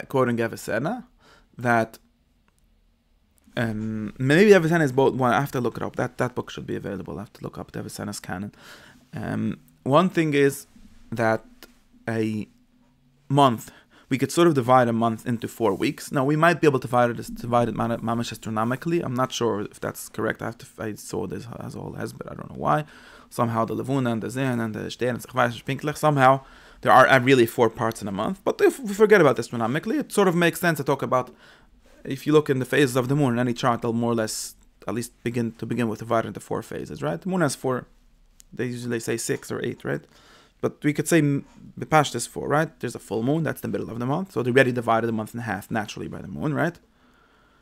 quoting Avicenna, that maybe Avicenna is both. Well, I have to look it up. That book should be available. I have to look up the Avicenna's canon. One thing is that a month, we could sort of divide a month into 4 weeks. Now we might be able to divide it mamish astronomically. I'm not sure if that's correct. I saw this as all has, but I don't know why. Somehow the Levuna and the Zin and the Stern and the Pinklich, somehow there are really 4 parts in a month. But if we forget about astronomically, it sort of makes sense to talk about, if you look in the phases of the moon in any chart, they'll more or less at least begin with divide into 4 phases, right? The moon has 4. They usually say 6 or 8, right? But we could say the past is 4, right? There's a full moon, that's the middle of the month. So they already divided the month in half naturally by the moon, right?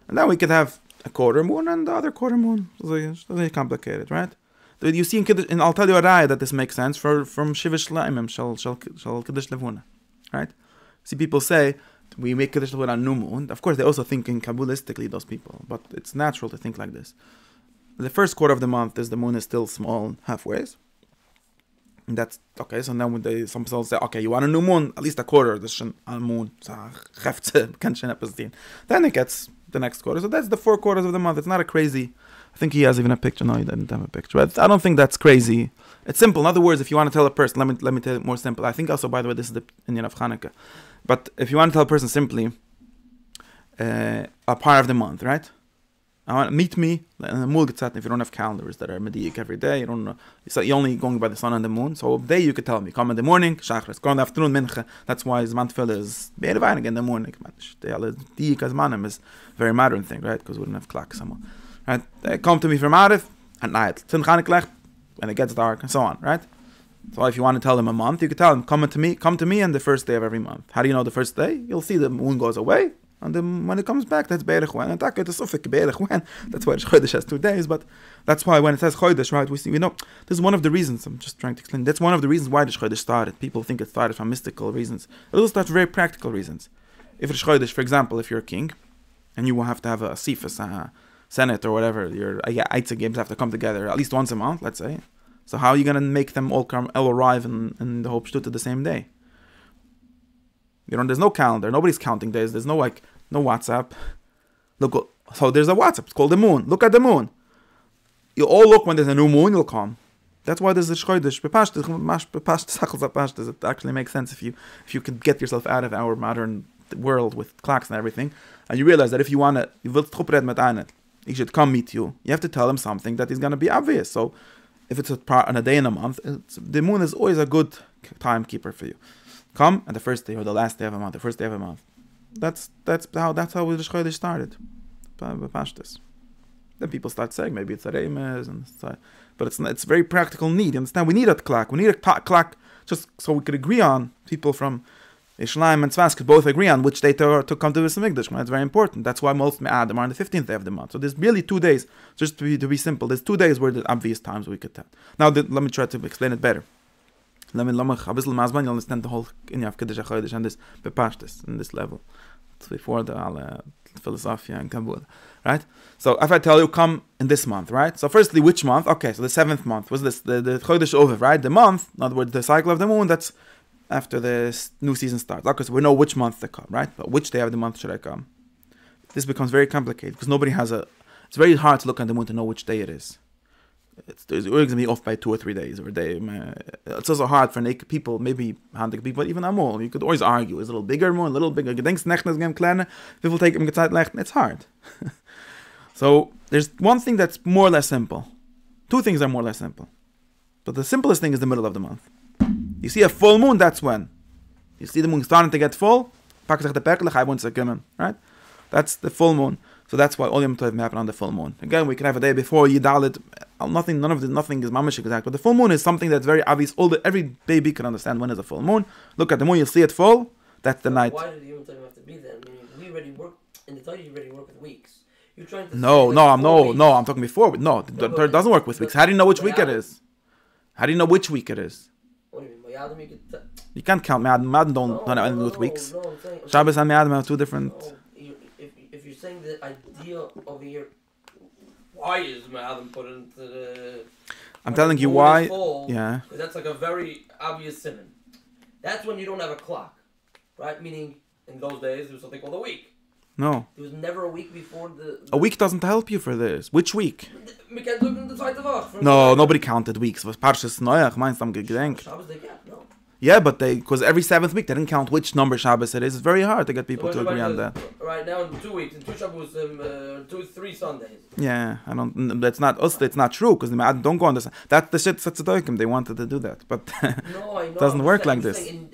And then we could have a quarter moon and the other quarter moon. It's really complicated, right? You see and I'll tell you a raya that this makes sense from Shivish Laimim, Shal Kiddush Levuna, right? See, people say, we make Kiddush Levuna on new moon. Of course, they also think in Kabbalistically, those people. But it's natural to think like this. The first quarter of the month the moon is still small halfways. And that's okay. So now when some people say, okay, you want a new moon, at least a quarter. This is a moon. Then it gets the next quarter. So that's the 4 quarters of the month. It's not a crazy. I think he has even a picture. No, he didn't have a picture. I don't think that's crazy. It's simple. In other words, if you want to tell a person, let me tell it more simple. I think also, by the way, this is the Indian of Hanukkah. But if you want to tell a person simply, a part of the month, right? I want meet me in the Mulgetzat. If you don't have calendars that are mediyik every day, you don't know. So you're only going by the sun and the moon. So day you could tell me, come in the morning, shachris, go in the afternoon, mincha. That's why Zmantfil is be'ervain in the morning. The Kazmanim is a very modern thing, right? Because we don't have clocks somewhere. Right? They come to me from Arif at night. When it gets dark and so on, right? So if you want to tell them a month, you could tell them, come to me on the first day of every month. How do you know the first day? You'll see the moon goes away. And then when it comes back, that's Be'erich Wen. And that's why Chodesh has 2 days. But that's why when it says Chodesh, right, we know, this is one of the reasons, I'm just trying to explain, that's one of the reasons why the Chodesh started. People think it started from mystical reasons. It also starts for very practical reasons. If it's Chodesh, for example, if you're a king, and you will have to have a Sifas, a Senate or whatever, your Eitzah games have to come together at least once a month, let's say. So how are you going to make them all arrive in the whole Shtut at the same day? There's no calendar. Nobody's counting days. There's no WhatsApp. Look, so there's a WhatsApp. It's called the moon. Look at the moon. You all look when there's a new moon. You'll come. That's why there's a Chodesh. It actually makes sense if you can get yourself out of our modern world with clocks and everything, and you realize that if you want to, he should come meet you. You have to tell him something that is going to be obvious. So if it's on a day in a month, the moon is always a good timekeeper for you. Come on the first day or the last day of a month, the first day of a month. That's how the Chodesh started. Then people start saying maybe it's a Remes, but it's very practical need. You understand? We need a clock. We need a clock just so we could agree on. People from Ishmael and Tzvas could both agree on which day to come to the Mikdash. It's very important. That's why most Me'adim are on the 15th day of the month. So there's really 2 days. Just to be simple, there's 2 days where the obvious times we could tell. Now let me try to explain it better. Let me a bisschen mazman, you'll understand the whole Inyan of Kiddush HaChodesh and this bepashtis in this level. It's before the philosophy and Kabbalah, right? So if I tell you, come in this month, right? So firstly, which month? Okay, so the 7th month was this, the Chodesh Oviv, right? The month, in other words, the cycle of the moon, that's after the new season starts. Okay, so we know which month to come, right? But which day of the month should I come? This becomes very complicated because nobody has it's very hard to look at the moon to know which day it is. It's going to be off by 2 or 3 days or a day. It's also hard for naked people, maybe handig people, even amol. You could always argue: is a little bigger, more, a little bigger. People take him It's hard. So there's one thing that's more or less simple. 2 things are more or less simple, but the simplest thing is the middle of the month. You see a full moon. That's when you see the moon starting to get full. Right? That's the full moon. So that's why all Yom Tov happen on the full moon. Again, we can have a day before Yidalit. nothing is mamish exact. But the full moon is something that's very obvious. Every baby can understand when is a full moon. Look at the moon, you'll see it full. That's the night. Why did the Yom Tov have to be there? I mean, we already work in the Torah. You already work with weeks. You're trying to. I'm talking before. No, the Torah doesn't work with weeks. How do you know which week it is? How do you know which week it is? What do you mean? You can't count Me'adim. Me'adim don't have anything with weeks. No, I'm saying, Shabbos and Me'adim have two different. No, if you're saying the idea over here, why is Me'adim put into the? I'm telling you why. Yeah. Because that's like a very obvious simon. That's when you don't have a clock, right? Meaning, in those days, there was something called a week. No. There was never a week before the... A week doesn't help you for this. Which week? We can't look in the zweite Woche. No, nobody counted weeks. Was Parshas Noach, meinst am gedenkt. Shabbos they can't, no. Yeah, but because every 7th week, they didn't count which number Shabbos it is. It's very hard to get people to agree on that. Right now, in 2 weeks, in 2 Shabbos, 3 Sundays. Yeah, that's not us. It's not true, because they don't go on this. That's the shit Tzaddikim. They wanted to do that, but no, I know. it doesn't work like this. In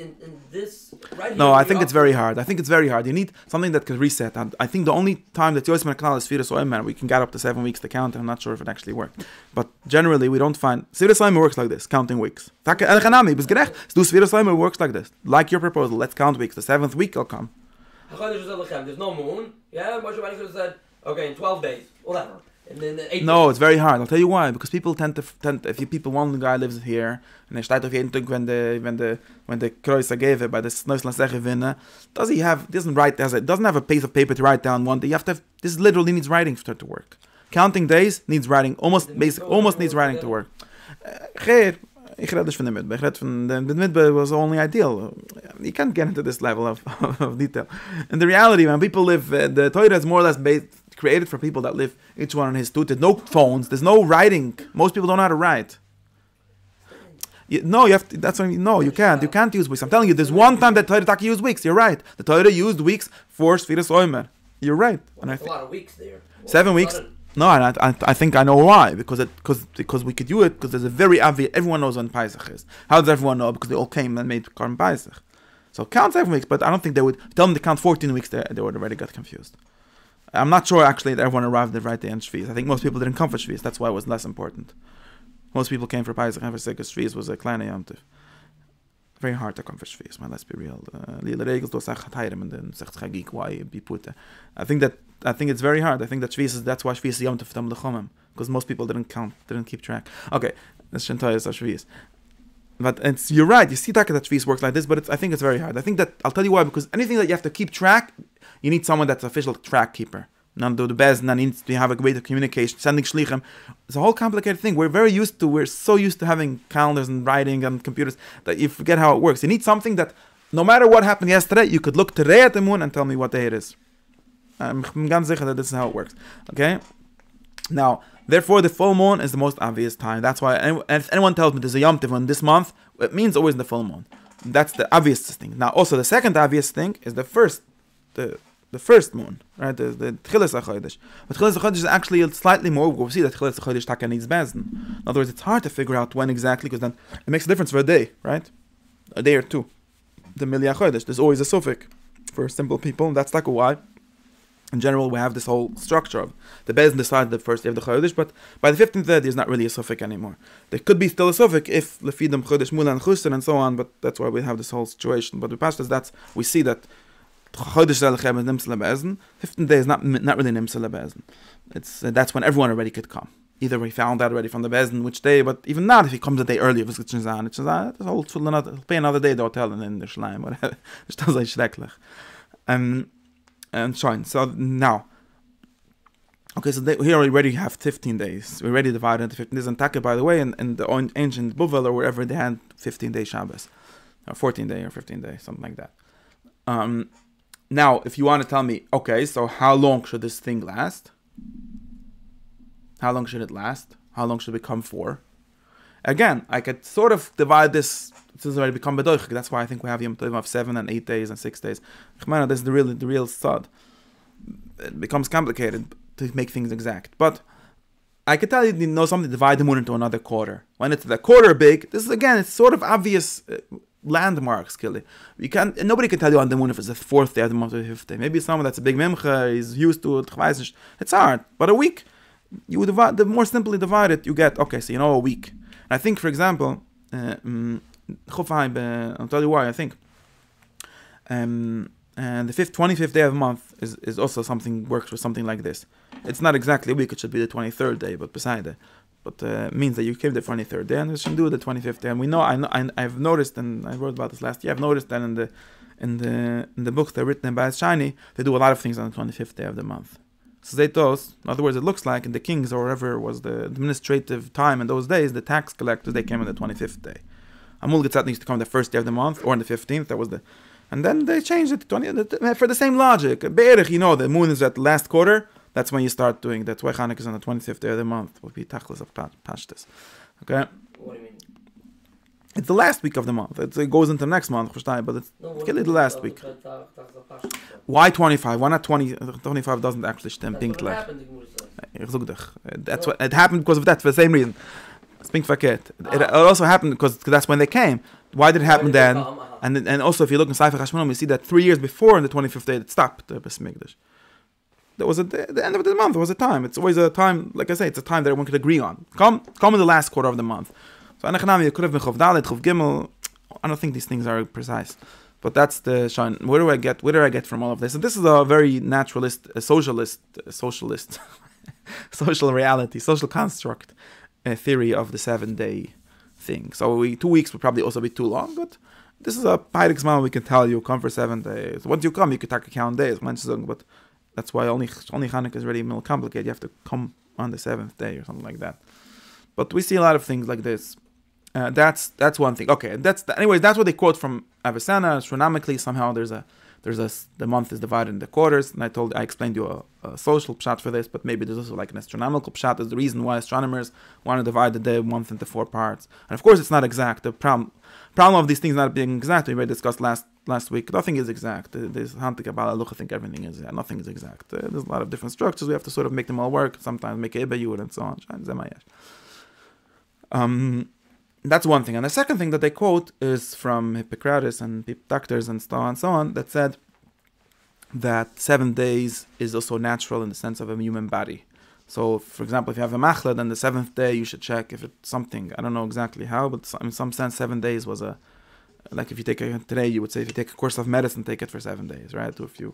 this, right no, I think it's very hard. You need something that can reset. And I think the only time that Yosef Kanal is Sfiras Oimer, we can get up to 7 weeks to count. I'm not sure if it actually worked, but generally we don't find Sfiras Oimer works like this, counting weeks. Sfiras Oimer works like this, like your proposal. Let's count weeks. The 7th week will come. There's no moon. Yeah, Moshe Rabbeinu could have said, okay, in 12 days, whatever. And then 8 no, it's very hard. I'll tell you why. Because people tend to if one guy lives here and er steht auf jeden Tag when the Kreuzer gave it by the Neuslanseche Winne, doesn't have a piece of paper to write down one day. You have to this literally needs writing for it to work. Counting days needs writing, almost needs writing to work. Ich rede nicht von der Midbe. Ich rede von the Midbe was only ideal. You can't get into this level of detail. In the reality, when people live, the Torah is more or less created for people that live each one on his tut. There's no phones. There's no writing. Most people don't know how to write. You can't. You can't use weeks. I'm telling you, there's one time that Torah used weeks. You're right. The Torah used weeks for Sfiras Oimer. You're right. Well, there's a lot of weeks there. 7 weeks. No, and I think I know why. Because we could do it, because there's a very obvious... Everyone knows when Pesach is. How does everyone know? Because they all came and made Korban Pesach. So count 7 weeks, but I don't think they would... Tell them to count 14 weeks, they would already got confused. I'm not sure, actually, that everyone arrived the right day on Shviz. I think most people didn't come for Shviz. That's why it was less important. Most people came for Pesach and for Sekas. Shviz was a kleine Yom Tov. Very hard to come for Shviz, man. Let's be real. I think it's very hard. I think that that's why Shviz is Yom Tov Tam L'chomem, because most people didn't keep track. Okay, that's Shentayah Shviz. But you're right. You see that Shviz works like this, but I think it's very hard. I think that I'll tell you why, because anything that you have to keep track, you need someone that's official track keeper. Now do the best, and then needs to have a way of communication, sending shlichim. It's a whole complicated thing. We're so used to having calendars and writing and computers that you forget how it works. You need something that, no matter what happened yesterday, you could look today at the moon and tell me what day it is. I'm ganz sicher that this is how it works. Okay? Now, therefore, the full moon is the most obvious time. That's why, if anyone tells me there's a Yom Tov on this month, it means always the full moon. That's the obvious thing. Now, also, the second obvious thing is the first moon, right? The Tchilas HaChodesh. But Tchilas HaChodesh is actually slightly more. We'll see that Tchilas HaChodesh Taka needs Bezdin. In other words, it's hard to figure out when exactly, because then it makes a difference for a day, right? A day or two. The Milya HaChodesh, there's always a suffix for simple people, and that's Taka why. In general, we have this whole structure of the Bezdin decided the first day of the Chodesh, but by the 15th day, there's not really a suffix anymore. There could be still a suffix if Lefidem Chodesh Mula and Chusar and so on, but that's why we have this whole situation. But the Pashtas, we see that Chodesh Zelechem is Nimsel Bezdin. 15th day is not really Nimsel Bezdin. That's when everyone already could come. Either we found out already from the Bezdin which day, but even not if he comes a day earlier, it's the whole he'll pay another day the hotel and in the Shleim, whatever. It's just like schrecklich. And shine. So now, okay, so here we already have 15 days. We already divided into 15 days. And Taka, by the way, in the ancient Buvel or wherever, they had 15-day Shabbos, or 14-day or 15-day, something like that. Now, if you want to tell me, okay, so how long should this thing last? How long should it last? How long should it come for? Again, I could sort of divide this. This has already become bedoich. That's why I think we have Yom Tov of 7 and 8 days and 6 days. This is the real sod. It becomes complicated to make things exact. But I could tell you, something, divide the moon into another quarter. When it's the quarter big, this is again, it's sort of obvious landmarks, Kili. Nobody can tell you on the moon if it's the 4th day or the month or the 5th day. Maybe someone that's a big memcha is used to it. It's hard. But a week, you would divide, the more simply divide it, you get, okay, so a week. And I think, for example, I'll tell you why, I think. And the 25th day of the month is also something, works with something like this. It's not exactly a week, it should be the 23rd day, but beside it. But means that you came the 23rd day, and you should do the 25th day. And we know, I've noticed, and I wrote about this last year, I've noticed that in the books that are written in Bais Shani, they do a lot of things on the 25th day of the month. So they told, in other words, it looks like in the kings or wherever was the administrative time in those days, the tax collectors, they came on the 25th day. Amul Getzat used to come the first day of the month, or on the 15th, that was and then they changed it to 20, for the same logic. Be'erich, the moon is at the last quarter, that's when you start doing, that's why Chanukah is on the 25th day of the month, will be Tachlis of Pashtas. Okay? What do you mean? It's the last week of the month. It goes into the next month, but it's the last week. Why 25? Why not 20? 25 doesn't actually stem pink like. That's what it happened because of that, for the same reason. It's pink verkehrt. It also happened because that's when they came. Why did it happen then? And also, if you look in Sefer Hashmonaim, you see that 3 years before, on the 25th day, it stopped the Beis Mikdash. That was the end of the month. It was a time. It's always a time, like I say, it's a time that everyone could agree on. Come in the last quarter of the month. So Anachanami, it could have been Chov Dalet, Chov Gimel. I don't think these things are precise. But that's the Shan. Where do I get from all of this? And this is a very naturalist, socialist, social reality, social construct theory of the 7-day thing. So 2 weeks would probably also be too long, but this is a Pyrex man we can tell you, come for 7 days. Once you come, you could take account days. But that's why only Chanukah is really more complicated. You have to come on the 7th day or something like that. But we see a lot of things like this. That's one thing. Okay, anyways, that's what they quote from Avicenna. Astronomically, somehow the month is divided into quarters, and I explained you a social pshat for this, but maybe there's also like an astronomical pshat is the reason why astronomers want to divide the month into 4 parts. And of course, it's not exact. The problem of these things not being exact, we discussed last week. Nothing is exact. There's Hantik Kabbalah, look, I think everything is. Nothing is exact. There's a lot of different structures. We have to sort of make them all work. Sometimes make a Ibayud and so on. That's one thing. And the second thing that they quote is from Hippocrates and doctors and so on, that said that 7 days is also natural in the sense of a human body. So, for example, if you have a machla, then the 7th day you should check if it's something. I don't know exactly how, but in some sense, 7 days was like if you take today, you would say if you take a course of medicine, take it for 7 days, right? Or if you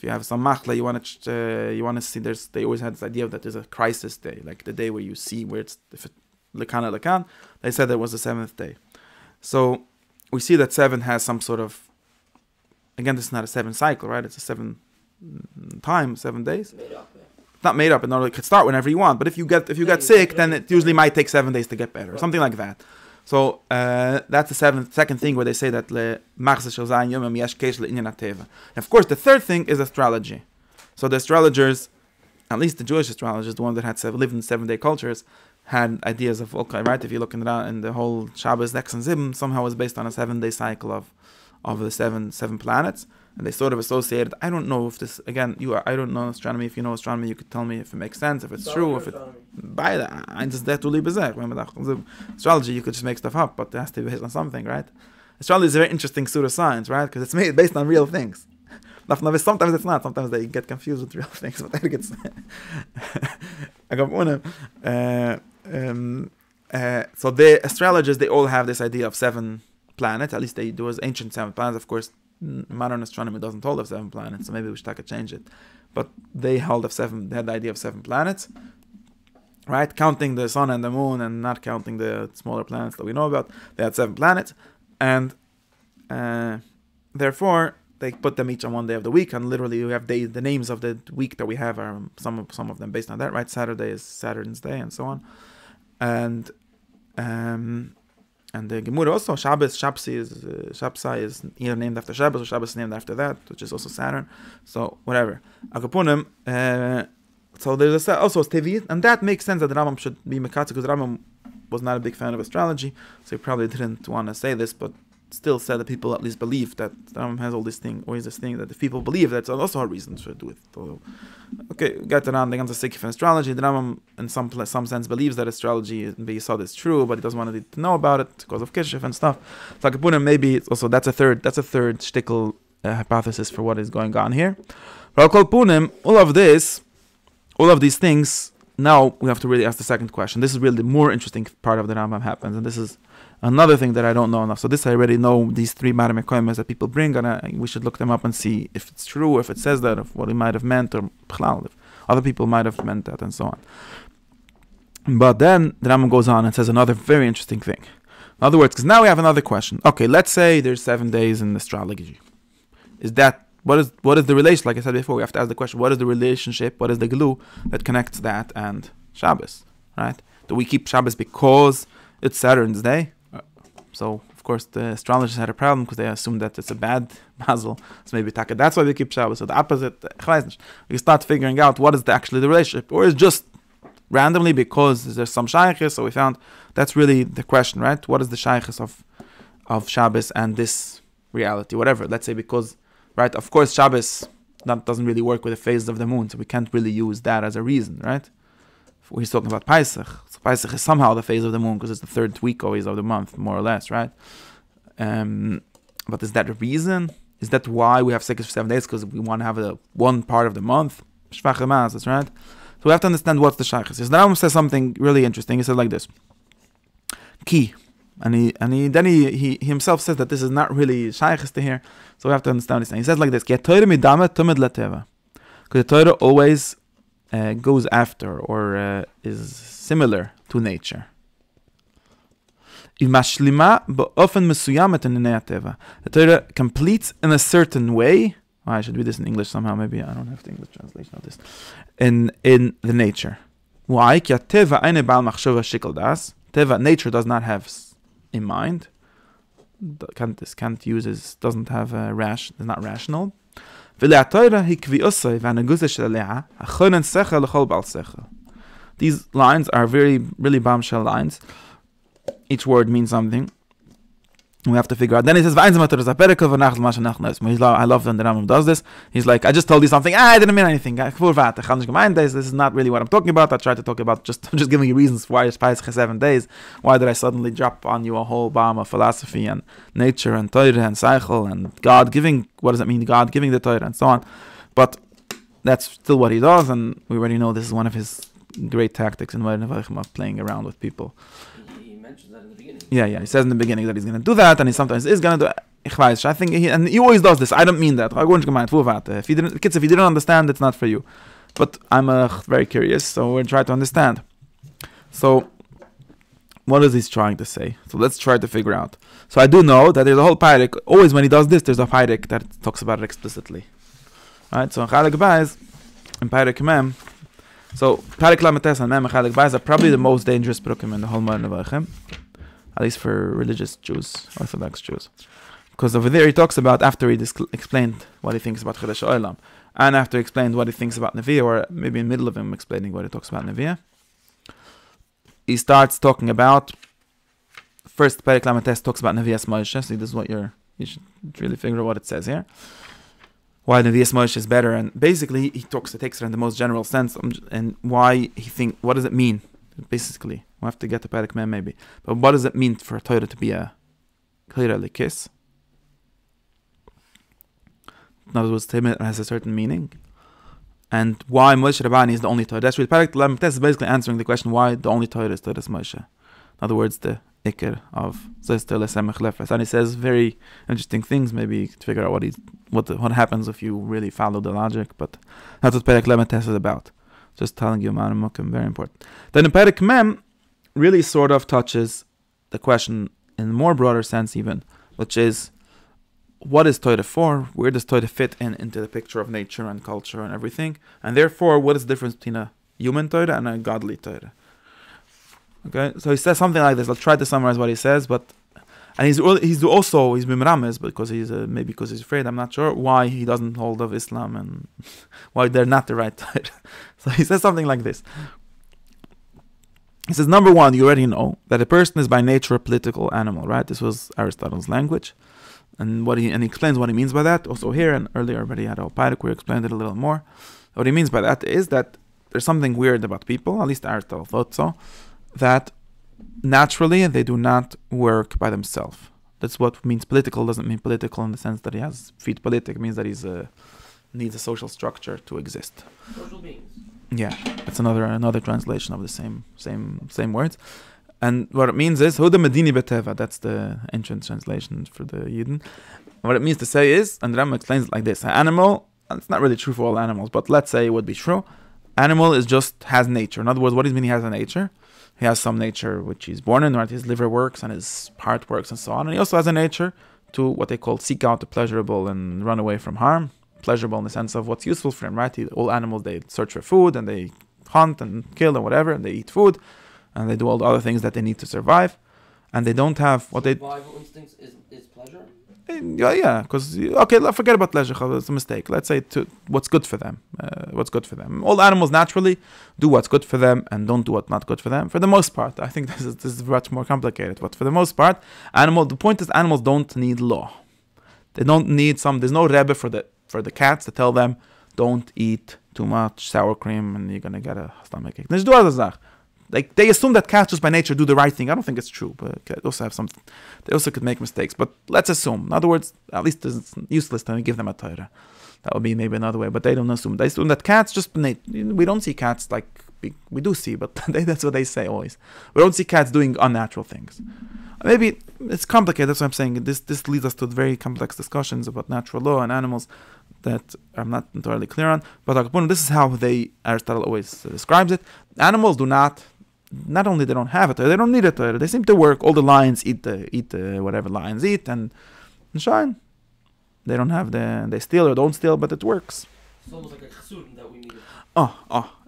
have some machla, you want to see. They always had this idea that there's a crisis day, like the day where you see where it's if it Lekan. They said it was the 7th day. So we see that 7 has some sort of, again, this is not a 7 cycle, right? It's a 7 days. Made up, yeah. It's not made up. In order, it could start whenever you want. But if you get sick, then it usually might take 7 days to get better, or something like that. So that's the second thing where they say that and of course, the third thing is astrology. So the astrologers, at least the Jewish astrologers, the ones that had lived in 7-day cultures, had ideas of, okay, right, if you look in the whole Shabbos, Nex and Zim, somehow is based on a 7-day cycle of the seven planets, and they sort of associated. I don't know if this, again, I don't know astronomy. If you know astronomy, you could tell me if it makes sense, if it's true, if it, by that, astrology, you could just make stuff up, but it has to be based on something, right? Astrology is a very interesting pseudoscience, right, because it's made based on real things. Sometimes it's not. Sometimes they get confused with real things. But I think it's. So the astrologers, they all have this idea of 7 planets. At least they do as ancient 7 planets. Of course, modern astronomy doesn't hold of 7 planets. So maybe we should change it. But they held of 7. They had the idea of 7 planets, right? Counting the sun and the moon, and not counting the smaller planets that we know about. They had 7 planets, and therefore they put them each on one day of the week, and literally you have the names of the week that we have are some of them based on that, right? Saturday is Saturn's day, and so on. And the Gemara also, Shabsai is either named after Shabbos or Shabbos is named after that, which is also Saturn. So whatever. Akapunim. So there's also Tevi, and that makes sense that the Rambam should be Mekatz, because the Rambam was not a big fan of astrology, so he probably didn't want to say this, but still said that people at least believe that the Rambam has always this thing that if people believe, that's also a reason to do it. So, okay, get around the ganze Sikh in astrology. The Rambam, in some sense, believes that astrology is true, but he doesn't want to know about it because of Kishuf and stuff. So maybe it's also that's a third shtickle hypothesis for what is going on here. All of these things now we have to really ask the second question. This is really the more interesting part of the Rambam happens, and this is another thing that I don't know enough. So this I already know, these three Madame Koimas that people bring, and we should look them up and see if it's true, if it says that, if what he might have meant, or if other people might have meant that, and so on. But then the Rambam goes on and says another very interesting thing. In other words, because now we have another question. Okay, let's say there's 7 days in astrology. Is that, what is the relation? Like I said before, we have to ask the question, what is the relationship, what is the glue that connects that and Shabbos, right? Do we keep Shabbos because it's Saturn's day? So, of course, the astrologers had a problem because they assumed that it's a bad Basel. So maybe that's why they keep Shabbos. So the opposite, we start figuring out what is actually the relationship, or is just randomly because there's some shaykhis. So we found that's really the question, right? What is the shaykhis of Shabbos and this reality, whatever? Let's say because, right? Of course, Shabbos that doesn't really work with the phases of the moon, so we can't really use that as a reason, right? He's talking about Pesach. So Pesach is somehow the phase of the moon because it's the third week always of the month, more or less, right? But is that a reason? Is that why we have cycles for 7 days? Because we want to have one part of the month? That's right. So we have to understand what's the shaykhis. The Rambam says something really interesting. He says like this: Ki, and he himself says that this is not really shaykhis to here. So we have to understand this thing. He says like this: Ki Torah midama tumid lateva, because the Torah always goes after or is similar to nature. The Torah completes in a certain way. Oh, I should read this in English somehow. Maybe I don't have the English translation of this. In the nature. Why? Teva, nature does not have a mind. Can't use doesn't have a is not rational. These lines are really bombshell lines. Each word means something. We have to figure out. Then he says, I love when the Rambam does this. He's like, I just told you something. I didn't mean anything. This is not really what I'm talking about. I tried to talk about I'm just giving you reasons why it's Pesach 7 days. Why did I suddenly drop on you a whole bomb of philosophy and nature and Torah and cycle and God giving? What does it mean? God giving the Torah and so on. But that's still what he does, and we already know this is one of his great tactics in of playing around with people. Yeah, he says in the beginning that he's going to do that, and he sometimes is going to do it. I think he always does this. I don't mean that. If you didn't understand, it's not for you. But I'm very curious, so we'll try to understand. So, what is he trying to say? So let's try to figure out. So I do know that there's a whole parak. Always when he does this, there's a parak that talks about it explicitly. Right? So in Chalak Bais, in Parak Mem, so Parak Lamates and Mem and Chalak Bais are probably the most dangerous parukim in the whole Modern Avachem. At least for religious Jews, Orthodox Jews. Because over there he talks about, after he explained what he thinks about Chedesh Olam, and after he explained what he thinks about Nevi'ah, or maybe in the middle of him explaining what he talks about Nevi'ah, he starts talking about, first Perek Lamates talks about Nevi'as Moshe, so this is what you should really figure out what it says here. Why Nevi'as Moshe is better, and basically he takes it in the most general sense, and why what does it mean, basically. We'll have to get to Perek Mem maybe. But what does it mean for a Torah to be a Torah Likis? In other words, it has a certain meaning. And why Moshe Rabbani is the only Torah. That's really Perek Lamates is basically answering the question why the only Torah is Torah's Moshe. In other words, the Iker of Zestel Semech Lefes. And he says very interesting things, maybe to figure out what happens if you really follow the logic. But that's what Perek Lamates is about. Just telling you, very important. Then in Perek Mem, really sort of touches the question in a more broader sense even, which is, what is Torah for? Where does Torah fit into the picture of nature and culture and everything? And therefore, what is the difference between a human Torah and a godly Torah? Okay, so he says something like this. I'll try to summarize what he says, and he's bimrames because maybe because he's afraid. I'm not sure why he doesn't hold of Islam and why they're not the right Torah. So he says something like this. He says, number one, you already know that a person is by nature a political animal, right? This was Aristotle's language. And he explains what he means by that. Also here and earlier, already had a parak where he explained it a little more. What he means by that is that there's something weird about people, at least Aristotle thought so, that naturally they do not work by themselves. That's what means political. Doesn't mean political in the sense that he has feet politic. It means that he's needs a social structure to exist. Social beings. Yeah, it's another translation of the same words. And what it means is Huda Medini Beteva. That's the ancient translation for the Yidden. What it means to say is, and the Rambam explains it like this: an animal, and it's not really true for all animals, but let's say it would be true. Animal has nature. In other words, what does it mean he has a nature? He has some nature which he's born in, right? His liver works and his heart works and so on. And he also has a nature to what they call seek out the pleasurable and run away from harm. Pleasurable in the sense of what's useful for him, right? All animals, they search for food and they hunt and kill and whatever, and they eat food. And they do all the other things that they need to survive, and they don't have what they. Survival instincts is pleasure. Yeah, because forget about pleasure. It's a mistake. Let's say what's good for them. What's good for them. All animals naturally do what's good for them and don't do what's not good for them. For the most part, I think this is much more complicated. But for the most part, the point is animals don't need law. They don't need There's no rebbe for the cats to tell them don't eat too much sour cream and you're gonna get a stomach ache. There's other stuff. Like they assume that cats just by nature do the right thing. I don't think it's true, but they also have something. They also could make mistakes. But let's assume. In other words, at least it's useless to give them a Torah. That would be maybe another way. But they don't assume. They assume that cats just we don't see cats like we do see, but that's what they say always. We don't see cats doing unnatural things. Maybe it's complicated. That's what I'm saying. This leads us to very complex discussions about natural law and animals that I'm not entirely clear on. But this is how Aristotle always describes it. Animals do not only they don't have it, they don't need it. They seem to work. All the lions eat whatever lions eat and shine. They don't have they steal or don't steal, but it works. It's almost like a chesudin that we need.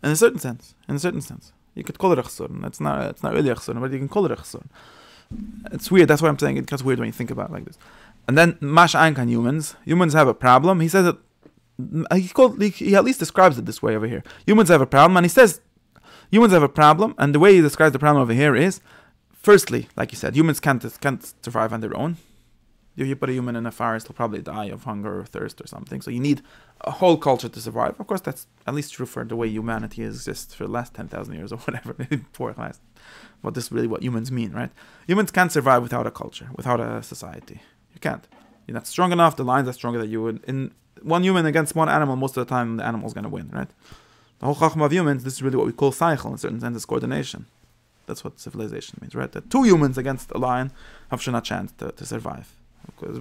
In a certain sense. You could call it a chesudin. It's not really a chesudin, but you can call it a chesudin. It's weird. That's why I'm saying it gets weird when you think about it like this. And then mash einkan humans. Humans have a problem. He says that he at least describes it this way over here. Humans have a problem, and he says humans have a problem, and the way he describes the problem over here is, firstly, like you said, humans can't survive on their own. If you put a human in a forest, he'll probably die of hunger or thirst or something. So you need a whole culture to survive. Of course, that's at least true for the way humanity exists for the last 10,000 years or whatever, maybe before last. But this is really what humans mean, right? Humans can't survive without a culture, without a society. You can't. You're not strong enough. The lions are stronger than you would. In one human against one animal, most of the time the animal's going to win, right? The whole chachma of humans, this is really what we call cycle, in a certain sense, is coordination. That's what civilization means, right? That two humans against a lion have a chance to survive. Because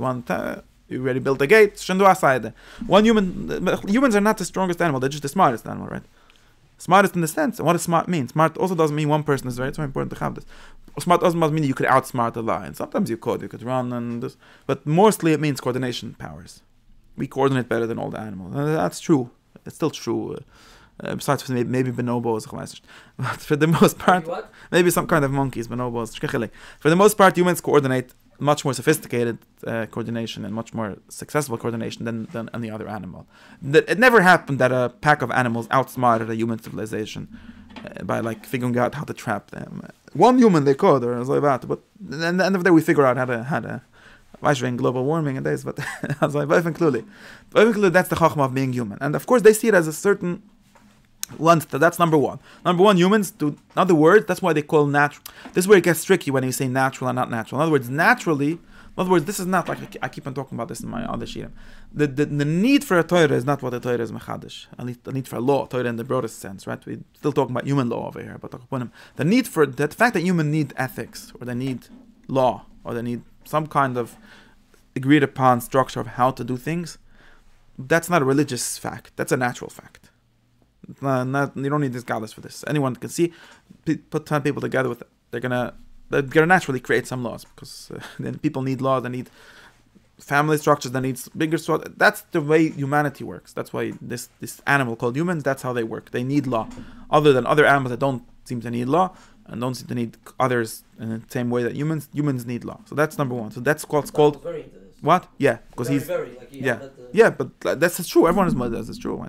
you already built a gate, humans are not the strongest animal, they're just the smartest animal, right? Smartest in the sense, and what does smart mean? Smart also doesn't mean one person is right. It's very important to have this. Smart doesn't mean you could outsmart a lion. Sometimes you could run and this, but mostly it means coordination powers. We coordinate better than all the animals. That's true. It's still true. Besides maybe bonobos, but for the most part, maybe some kind of monkeys, bonobos. For the most part, humans coordinate much more sophisticated coordination and much more successful coordination than any other animal. It never happened that a pack of animals outsmarted a human civilization by like figuring out how to trap them. One human they could, or so that, but at the end of the day we figure out how to global warming and this, but that's the chachma of being human. And of course they see it as a certain that's number one. Number one, humans do. In other words, that's why they call natural. This is where it gets tricky when you say natural and not natural. In other words, this is not like I keep on talking about this in my other shiurim. The need for a Torah is not what a Torah is mechadish. The need for a law, Torah in the broadest sense, right? We're still talking about human law over here, but the need for the fact that humans need ethics, or they need law, or they need some kind of agreed upon structure of how to do things. That's not a religious fact. That's a natural fact. You don't need this godless for this. Anyone can see. Put 10 people together with it. They're gonna naturally create some laws because then people need laws. They need family structures. They need bigger structures. That's the way humanity works. That's why this animal called humans. That's how they work. They need law. Other than other animals that don't seem to need law and don't seem to need others in the same way that humans need law. So that's number one. So that's called. Very into this. What? Yeah, because but that's true. Everyone is it's true.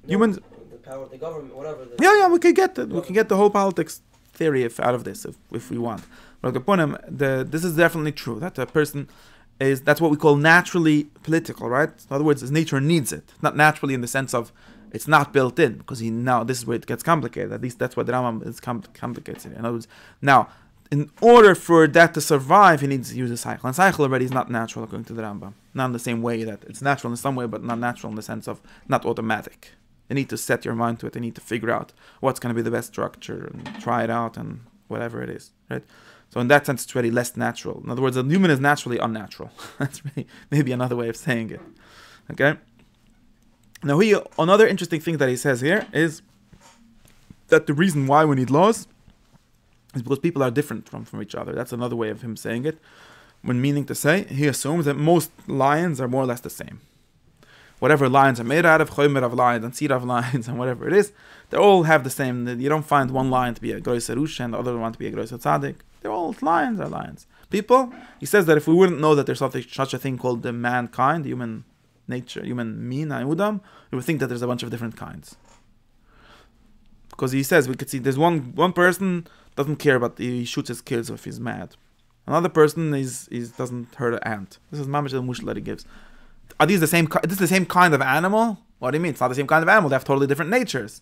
Humans. Power of the government, whatever. We can get it. We can get the whole politics theory out of this if we want. But this is definitely true. That a person that's what we call naturally political, right? In other words, his nature needs it. Not naturally in the sense of it's not built in, because this is where it gets complicated. At least that's what the Rambam is complicated. In other words, now in order for that to survive, he needs to use a cycle. And cycle already is not natural according to the Rambam. Not in the same way that it's natural in some way, but not natural in the sense of not automatic. You need to set your mind to it. You need to figure out what's going to be the best structure and try it out and whatever it is, right? So in that sense, it's really less natural. In other words, a human is naturally unnatural. That's really maybe another way of saying it. Okay? Now, another interesting thing that he says here is that the reason why we need laws is because people are different from each other. That's another way of him saying it. When meaning to say, he assumes that most lions are more or less the same. Whatever lions are made out of, choymer of lions and seed of lions and whatever it is, they all have the same. You don't find one lion to be a groiser rusha and the other one to be a groiser tzaddik. They're all lions are lions. People, he says that if we wouldn't know that there's such a thing called the mankind, human nature, human min, udam, we would think that there's a bunch of different kinds. Because he says, we could see there's one person doesn't care about, he shoots his kids if he's mad. Another person doesn't hurt an ant. This is mamish the mushal that he gives. Are these the same? Is this the same kind of animal? What do you mean? It's not the same kind of animal. They have totally different natures.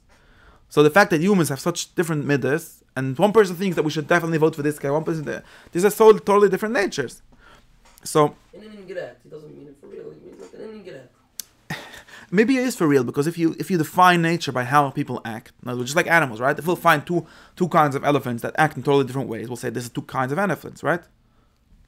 So the fact that humans have such different middas, and one person thinks that we should definitely vote for this guy, one person, these are so totally different natures. So he doesn't mean it for real. He means like an Indian get. Maybe it is for real, because if you define nature by how people act, in other words, just like animals, right? If we'll find two kinds of elephants that act in totally different ways, we'll say this is two kinds of elephants, right?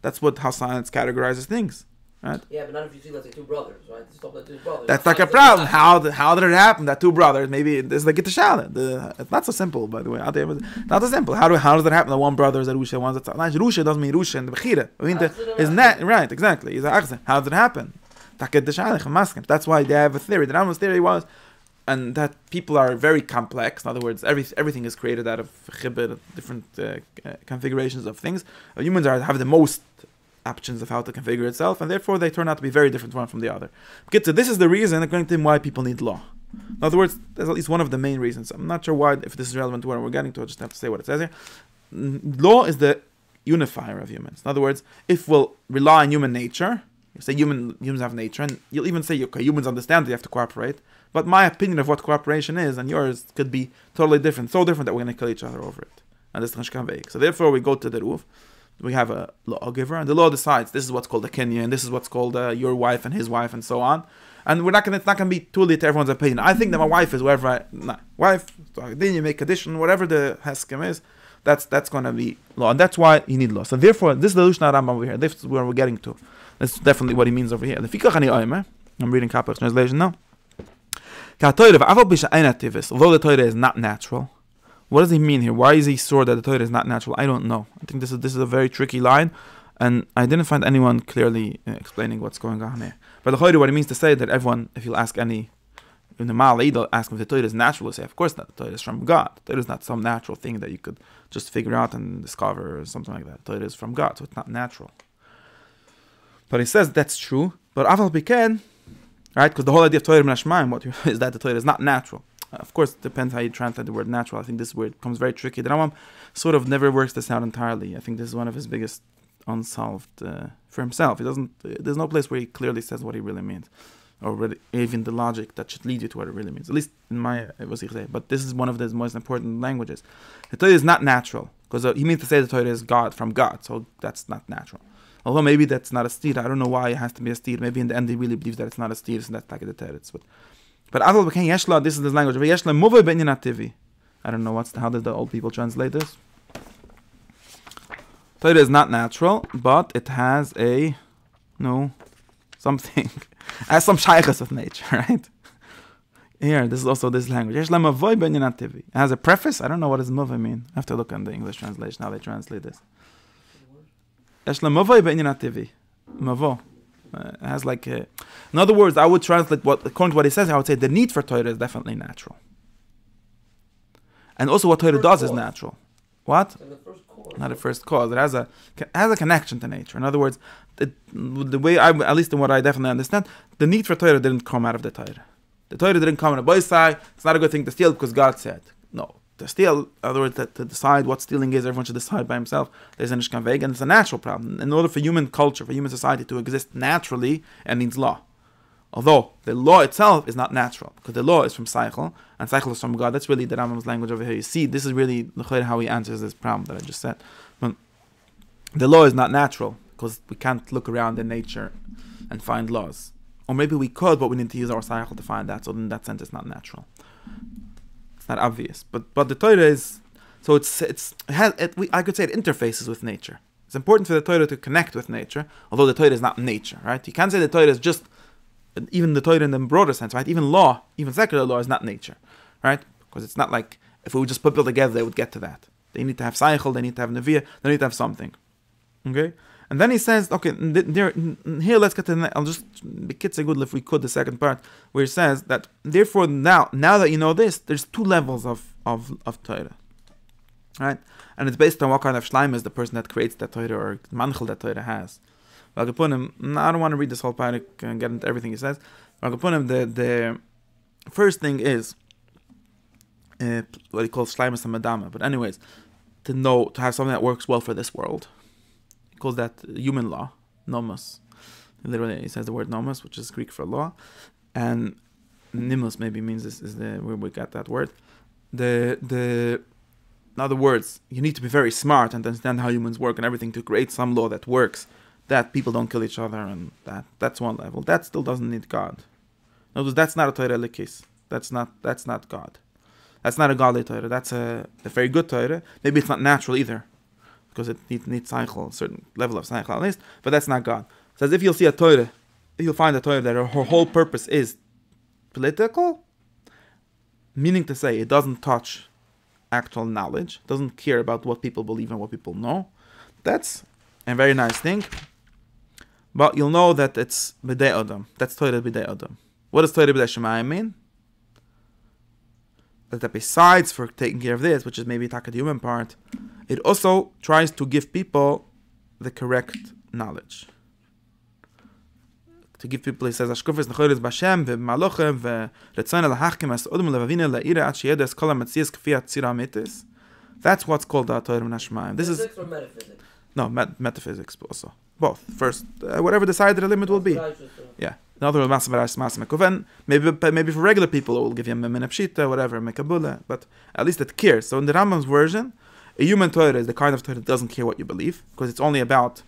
That's how science categorizes things, right? Yeah, but not if you see, let's say, two brothers, right? Two brothers. That's like a problem. How did it happen that two brothers? Maybe it's like Gittashale. It's not so simple, by the way. Not so simple. How does that happen? That one brother is a Rusha, one's a Tzaddik. Rusha doesn't mean Rusha in the Bechira. I mean, isn't that right? Exactly. He's a Achze. How does it happen? That's why they have a theory. The Rambam's theory was, and that people are very complex. In other words, everything is created out of chibur, different configurations of things. Humans have the most options of how to configure itself, and therefore they turn out to be very different one from the other. This is the reason, according to him, why people need law. In other words, there's at least one of the main reasons. I'm not sure why, if this is relevant to what we're getting to. I just have to say what it says here. Law is the unifier of humans. In other words, if we'll rely on human nature, you say humans have nature, and you'll even say, okay, humans understand they have to cooperate, but my opinion of what cooperation is and yours could be totally different, so different that we're going to kill each other over it. And this is so therefore we go to the roof, we have a lawgiver, and the law decides this is what's called a Kenya, and this is what's called your wife and his wife, and so on. And it's not going to be totally to everyone's opinion. I think that my wife is whoever wife, then you make addition, whatever the heskem is, that's going to be law, and that's why you need law. So therefore, this is the Lushna Rambam over here. This is where we're getting to. That's definitely what he means over here. I'm reading Kapach's translation now. Although the Torah is not natural, what does he mean here? Why is he sure that the Torah is not natural? I don't know. I think this is a very tricky line, and I didn't find anyone clearly explaining what's going on here. But the Torah, what it means to say that everyone, if you'll ask any in the Malay, they'll ask if the Torah is natural. They'll say, of course not. The Torah is from God. The Torah is not some natural thing that you could just figure out and discover or something like that. The Torah is from God, so it's not natural. But he says that's true. But Aval Biken, right? Because the whole idea of Torah Minashmaim, is that the Torah is not natural. Of course, it depends how you translate the word natural. I think this word becomes very tricky. The Rambam sort of never works this out entirely. I think this is one of his biggest unsolved for himself. He doesn't. There's no place where he clearly says what he really means, or really, even the logic that should lead you to what it really means. At least in my but this is one of the most important languages. The Torah is not natural because he means to say the Torah is God from God, so that's not natural. Although maybe that's not a steer. I don't know why it has to be a steer. Maybe in the end he really believes that it's not a steer, so that's like the teretz. But Aval B'kein Yeshla, this is this language. Yeshla Muvay B'inyan Ativi. I don't know how did the old people translate this. Torah is not natural, but it has something. It has some shaykhs of nature, right? Here, this is also this language. Yeshla Muvay B'inyan Ativi. It has a preface. I don't know what does Muvay mean. I have to look on the English translation how they translate this. Mavo. It has like in other words, I would translate according to what he says, I would say the need for Torah is definitely natural. And also what Torah does is natural. What? Not a first cause. It has a connection to nature. In other words, the way at least in what I definitely understand, the need for Torah didn't come out of the Torah. The Torah didn't come on a boy's side. It's not a good thing to steal because God said. No. To steal, in other words, to decide what stealing is, everyone should decide by himself. There's a nishkan veg, and it's a natural problem. In order for human culture, for human society to exist naturally, it needs law. Although the law itself is not natural, because the law is from Seichel, and Seichel is from God. That's really the Rambam's language over here. You see, this is really how he answers this problem that I just said. But the law is not natural, because we can't look around in nature and find laws. Or maybe we could, but we need to use our cycle to find that. So in that sense, it's not natural. It's not obvious. But the Torah is, so I could say it interfaces with nature. It's important for the Torah to connect with nature, although the Torah is not nature, right? You can't say the Torah is just, even the Torah in the broader sense, right? Even law, even secular law is not nature, right? Because it's not like, if we would just put people together, they would get to that. They need to have cycle, they need to have neviah, they need to have something. Okay? And then he says, okay, here let's get to, I'll just, be good if we could, the second part, where he says that, therefore now that you know this, there's two levels of Torah. Right? And it's based on what kind of shleim is the person that creates that Torah or manchel that Torah has. I don't want to read this whole parak and get into everything he says. The first thing is what he calls shleimus hamadama. But anyways, to have something that works well for this world. He calls that human law, nomos. Literally, he says the word nomos, which is Greek for law, and nimos maybe means is where we got that word. In other words, you need to be very smart and understand how humans work and everything to create some law that works, that people don't kill each other, and that's one level. That still doesn't need God. In other words, that's not a Torah lekis. That's not God. That's not a godly Torah. That's a very good Torah. Maybe it's not natural either, because it needs cycle, a certain level of cycle at least, but that's not God. It says if you'll see a Torah, if you'll find a Torah that her whole purpose is political, meaning to say it doesn't touch actual knowledge, doesn't care about what people believe and what people know, that's a very nice thing. But you'll know that it's b'dei adam. That's Torah b'dei adam. What does Torah b'dei Shemayim mean? That besides for taking care of this, which is maybe the human part, it also tries to give people the correct knowledge. To give people, he says, Ashkufis nechoris b'Hashem v'malochem v'retzon l'hachkim as odom levavina la'ira at sheyedes kol ha'metzias k'fi hatzira mitis. That's what's called the Torah Nashmayim. This is or metaphysics? No, metaphysics also. Both. First, whatever decided the limit will be. Yeah. Another maybe for regular people it will give you a menapshita, whatever, mekabula, but at least it cares. So in the Rambam's version, a human Torah is the kind of Torah that doesn't care what you believe, because it's only about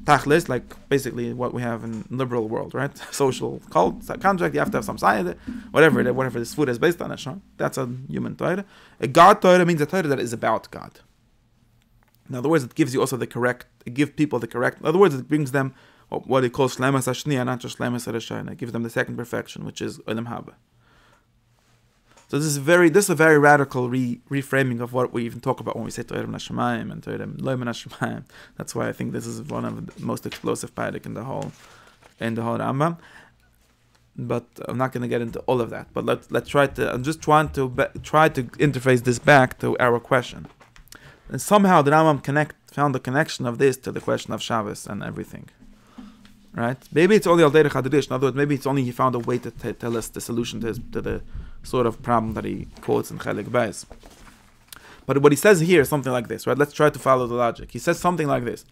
tachlis, like basically what we have in liberal world, right? Social contract, you have to have some side, whatever this food is based on. That's a human Torah. A God Torah means a Torah that is about God. In other words, it gives you also it gives people the correct, in other words, it brings them what he calls shlemas hashniya, not just shlemas harishayna. It gives them the second perfection, which is olam haba. So this is a very radical reframing of what we even talk about when we say Torah Nashamayim and Torah Lowy Nashamayim. That's why I think this is one of the most explosive parak in the whole Rambam. But I'm not going to get into all of that. But let's try to. I'm just trying to interface this back to our question. And somehow the Rambam found the connection of this to the question of Shabbos and everything. Right? Maybe it's only al derech hadrish. In other words, maybe it's only he found a way to tell us the solution to the sort of problem that he quotes in Chelik Beis. But what he says here is something like this, right? Let's try to follow the logic. He says something like this.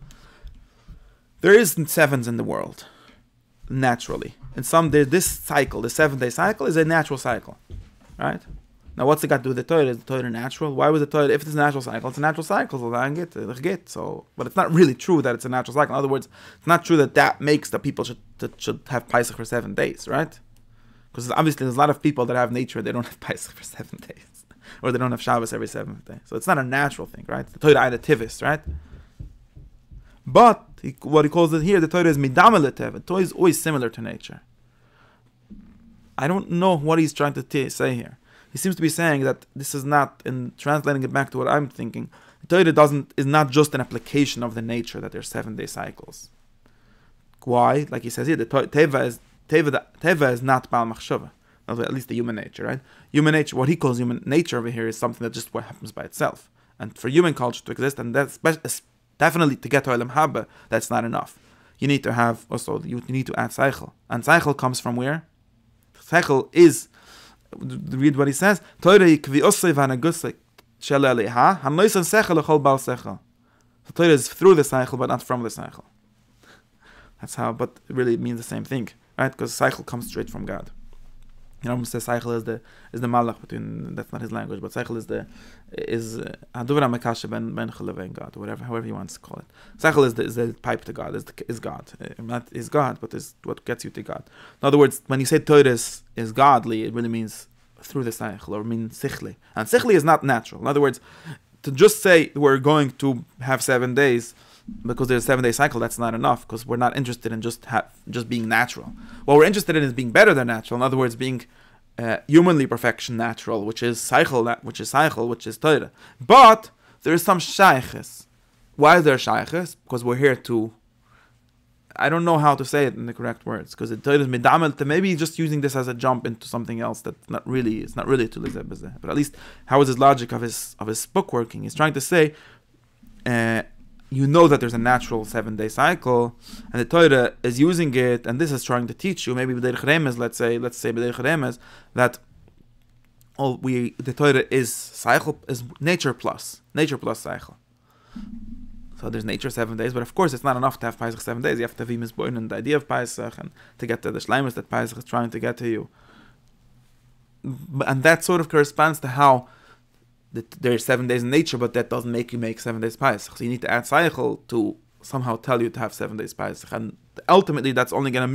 There is sevens in the world, naturally. And this cycle, the 7-day cycle, is a natural cycle. Right? Now what's it got to do with the Torah? Is the Torah natural? Why was the Torah, if it's a natural cycle, it's a natural cycle, so but it's not really true that it's a natural cycle. In other words, it's not true that makes that people should have Pesach for 7 days, right? Because obviously there's a lot of people that have nature, they don't have Pesach for 7 days. Or they don't have Shabbos every 7th day. So it's not a natural thing, right? The Torah additivist, right? But what he calls it here, the Torah is midama letev. The Torah is always similar to nature. I don't know what he's trying to say here. He seems to be saying that this is not, in translating it back to what I'm thinking, the Torah is not just an application of the nature that there's 7-day cycles. Why? Like he says here, the Teva is not Baal Machshava. At least the human nature, right? Human nature, what he calls human nature over here is something that just what happens by itself. And for human culture to exist, and that's definitely to get to Olam Haba, that's not enough. You need to have, also, you need to add Seichel. And Seichel comes from where? Seichel is, read what he says, Torah ikvi osei v'hanagusei shel eliha, hanoisen sechel echol bal sechel. So Torah is through the Seichel, but not from the Seichel. That's how, but it really means the same thing, right? Because Seichel comes straight from God. Rambam says Seichel is the malach between, that's not his language, but Seichel is Haduvra Mekasha ben Chalevein God, or whatever, however he wants to call it. Seichel is the pipe to God, is God. Not is God, but is what gets you to God. In other words, when you say Torah is godly, it really means through the Seichel, or means Sichli. And Sichli is not natural. In other words, to just say we're going to have 7 days because there's a 7-day cycle, that's not enough, because we're not interested in just being natural. What we're interested in is being better than natural. In other words, being humanly perfection natural, which is Seichel, which is Torah. But there is some shayches. Why is there shayches? Because we're here to, I don't know how to say it in the correct words, because it Torah is midamel to maybe just using this as a jump into something else that's not really to lizeh bezeh. But at least how is his logic of his book working? He's trying to say, you know that there's a natural 7-day cycle, and the Torah is using it, and this is trying to teach you, maybe b'derech remez, let's say b'derech remez, that the Torah is cycle, is nature plus cycle. So there's nature 7 days, but of course it's not enough to have Pesach 7 days. You have to be misborn in the idea of Pesach, and to get to the shleimus that Pesach is trying to get to you. And that sort of corresponds to how there's 7 days in nature, but that doesn't make you make 7 days Pesach. So you need to add cycle to somehow tell you to have 7 days Pesach. And ultimately that's only going to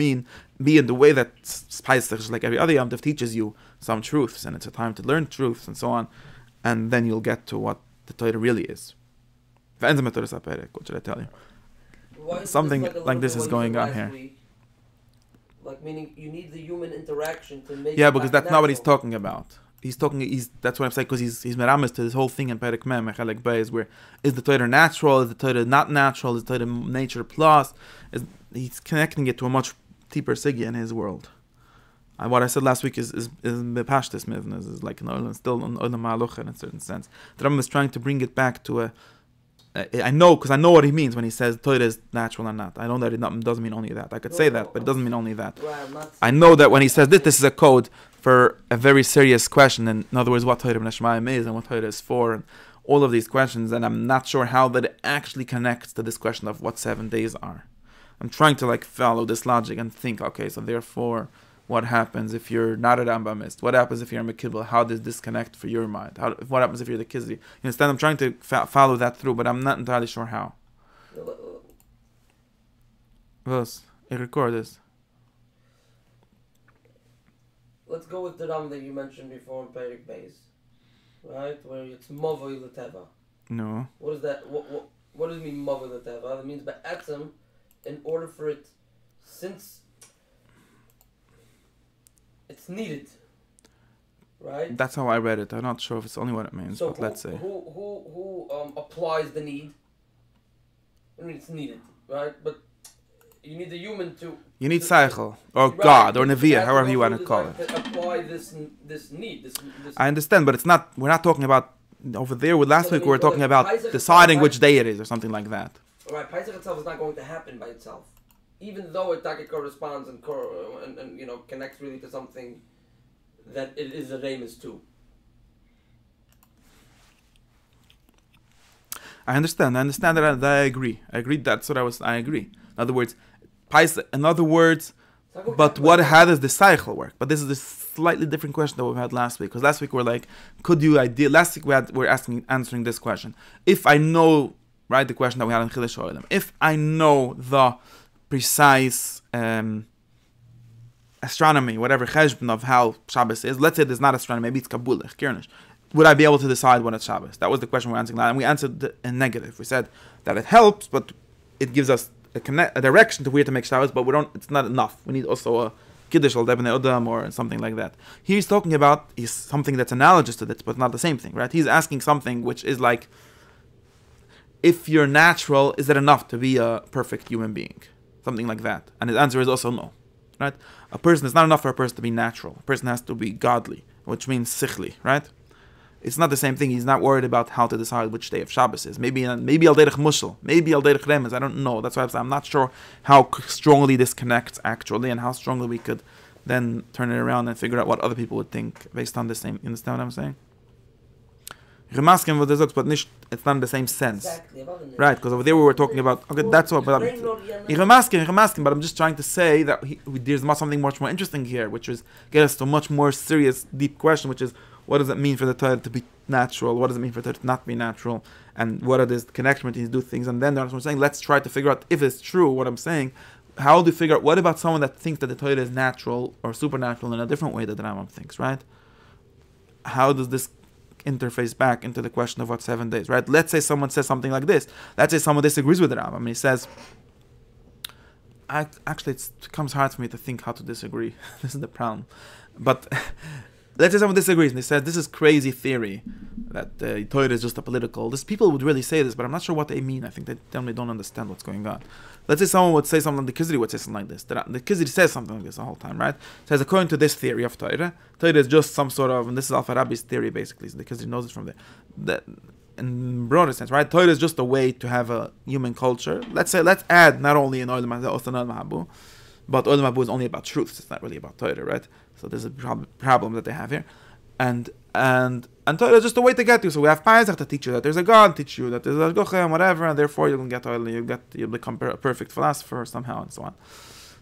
be in the way that Pesach, just like every other Yom Tov, teaches you some truths, and it's a time to learn truths and so on. And then you'll get to what the Torah really is. What should I tell you? Something like this is going on here. Like, meaning you need the human interaction to make. Yeah, because that's not what he's talking about. That's what I'm saying, because he's meramis to this whole thing in Perek Mem, Mechalek Beis, where is the Torah natural, is the Torah not natural, is the Torah nature plus? He's connecting it to a much deeper sigya in his world. And what I said last week is Bepashtis Mivnas, is like still on the Malucha in a certain sense. The Rambam is trying to bring it back to I know what he means when he says Torah is natural or not. I know that it doesn't mean only that. I could say that, but it doesn't mean only that. I know that when he says this is a code for a very serious question, and in other words, what Torah B'Neshmayim is and what Torah is for, and all of these questions, and I'm not sure how that actually connects to this question of what 7 days are. I'm trying to follow this logic and think, okay, so therefore, what happens if you're not a Rambamist? What happens if you're a Mekibel? How does this connect for your mind? What happens if you're the Kizri? You understand? I'm trying to follow that through, but I'm not entirely sure how. Was? I record this. Let's go with the Ram that you mentioned before in Perek Beis, right? Where it's Movoy L'Teva. No. What is that? What does it mean, Movoy L'Teva? That means Ba'atzim, in order for it, since it's needed, right? That's how I read it. I'm not sure if it's only what it means, so but let's say. Who applies the need? I mean, it's needed, right? But you need the human to. You need Seichel, or right, God, or Neviah, however you want to call it. To apply this need. This I understand, but it's not. We're not talking about over there. With last week, we were talking about deciding which day it is, or something like that. Right, Pesach itself is not going to happen by itself, even though it corresponds and connects really to something that it is a remes too. I understand that. I agree. That's what I agree. In other words, how does the cycle work? But this is a slightly different question that we've had last week. Because last week we're like, last week we're answering this question. If I know, right, the question that we had in Chilesh Oilam, if I know the precise astronomy, whatever cheshbon of how Shabbos is, let's say there's not astronomy, maybe it's Kabbalah, Kirnish, would I be able to decide when it's Shabbos? That was the question we're answering now, and we answered in negative. We said that it helps, but it gives us a direction to where to make Shabbos, but it's not enough. We need also a Kiddush al Debnei Odam or something like that. He's talking about something that's analogous to this, but not the same thing, right? He's asking something which is like, if you're natural, is it enough to be a perfect human being? Something like that. And his answer is also no, right? It's not enough for a person to be natural. A person has to be godly, which means sichli, right? It's not the same thing. He's not worried about how to decide which day of Shabbos is. Maybe al derech mushal, maybe al derech remez. I don't know. That's why I'm not sure how strongly this connects actually, and how strongly we could then turn it around and figure out what other people would think based on the same. You understand what I'm saying? Remasken what there's but nicht, it's not in the same sense. Exactly. Right, because over there we were talking about, okay, that's all, but Remasken, but I'm just trying to say that there's something much more interesting here, which is get us to a much more serious, deep question, which is, what does it mean for the Torah to be natural? What does it mean for the Torah to not be natural? And what are the connection between these two things? And then I'm saying, let's try to figure out if it's true, what I'm saying. How do you figure out, what about someone that thinks that the Torah is natural or supernatural in a different way that the Rambam thinks, right? How does this interface back into the question of what 7 days, right? Let's say someone says something like this. Let's say someone disagrees with the Rambam and he says, actually it becomes hard for me to think how to disagree. This is the problem. But let's say someone disagrees and he says, this is crazy theory that the Torah is just a political. People would really say this, but I'm not sure what they mean. I think they generally don't understand what's going on. Let's say someone would say something, the Kizri would say something like this. The Kizri says something like this the whole time, right? Says, according to this theory of Torah, Torah is just some sort of, and this is Alpha Rabbi's theory basically, so the Kizri knows it from there. In broader sense, right? Torah is just a way to have a human culture. Let's add not only in Olam Habu, but Olam Habu is only about truth. It's not really about Torah, right? So there's a problem that they have here. And Torah is just a way to get you. So we have Pesach to teach you that there's a God, teach you that there's a Gocha and whatever, and therefore you'll become a perfect philosopher somehow and so on.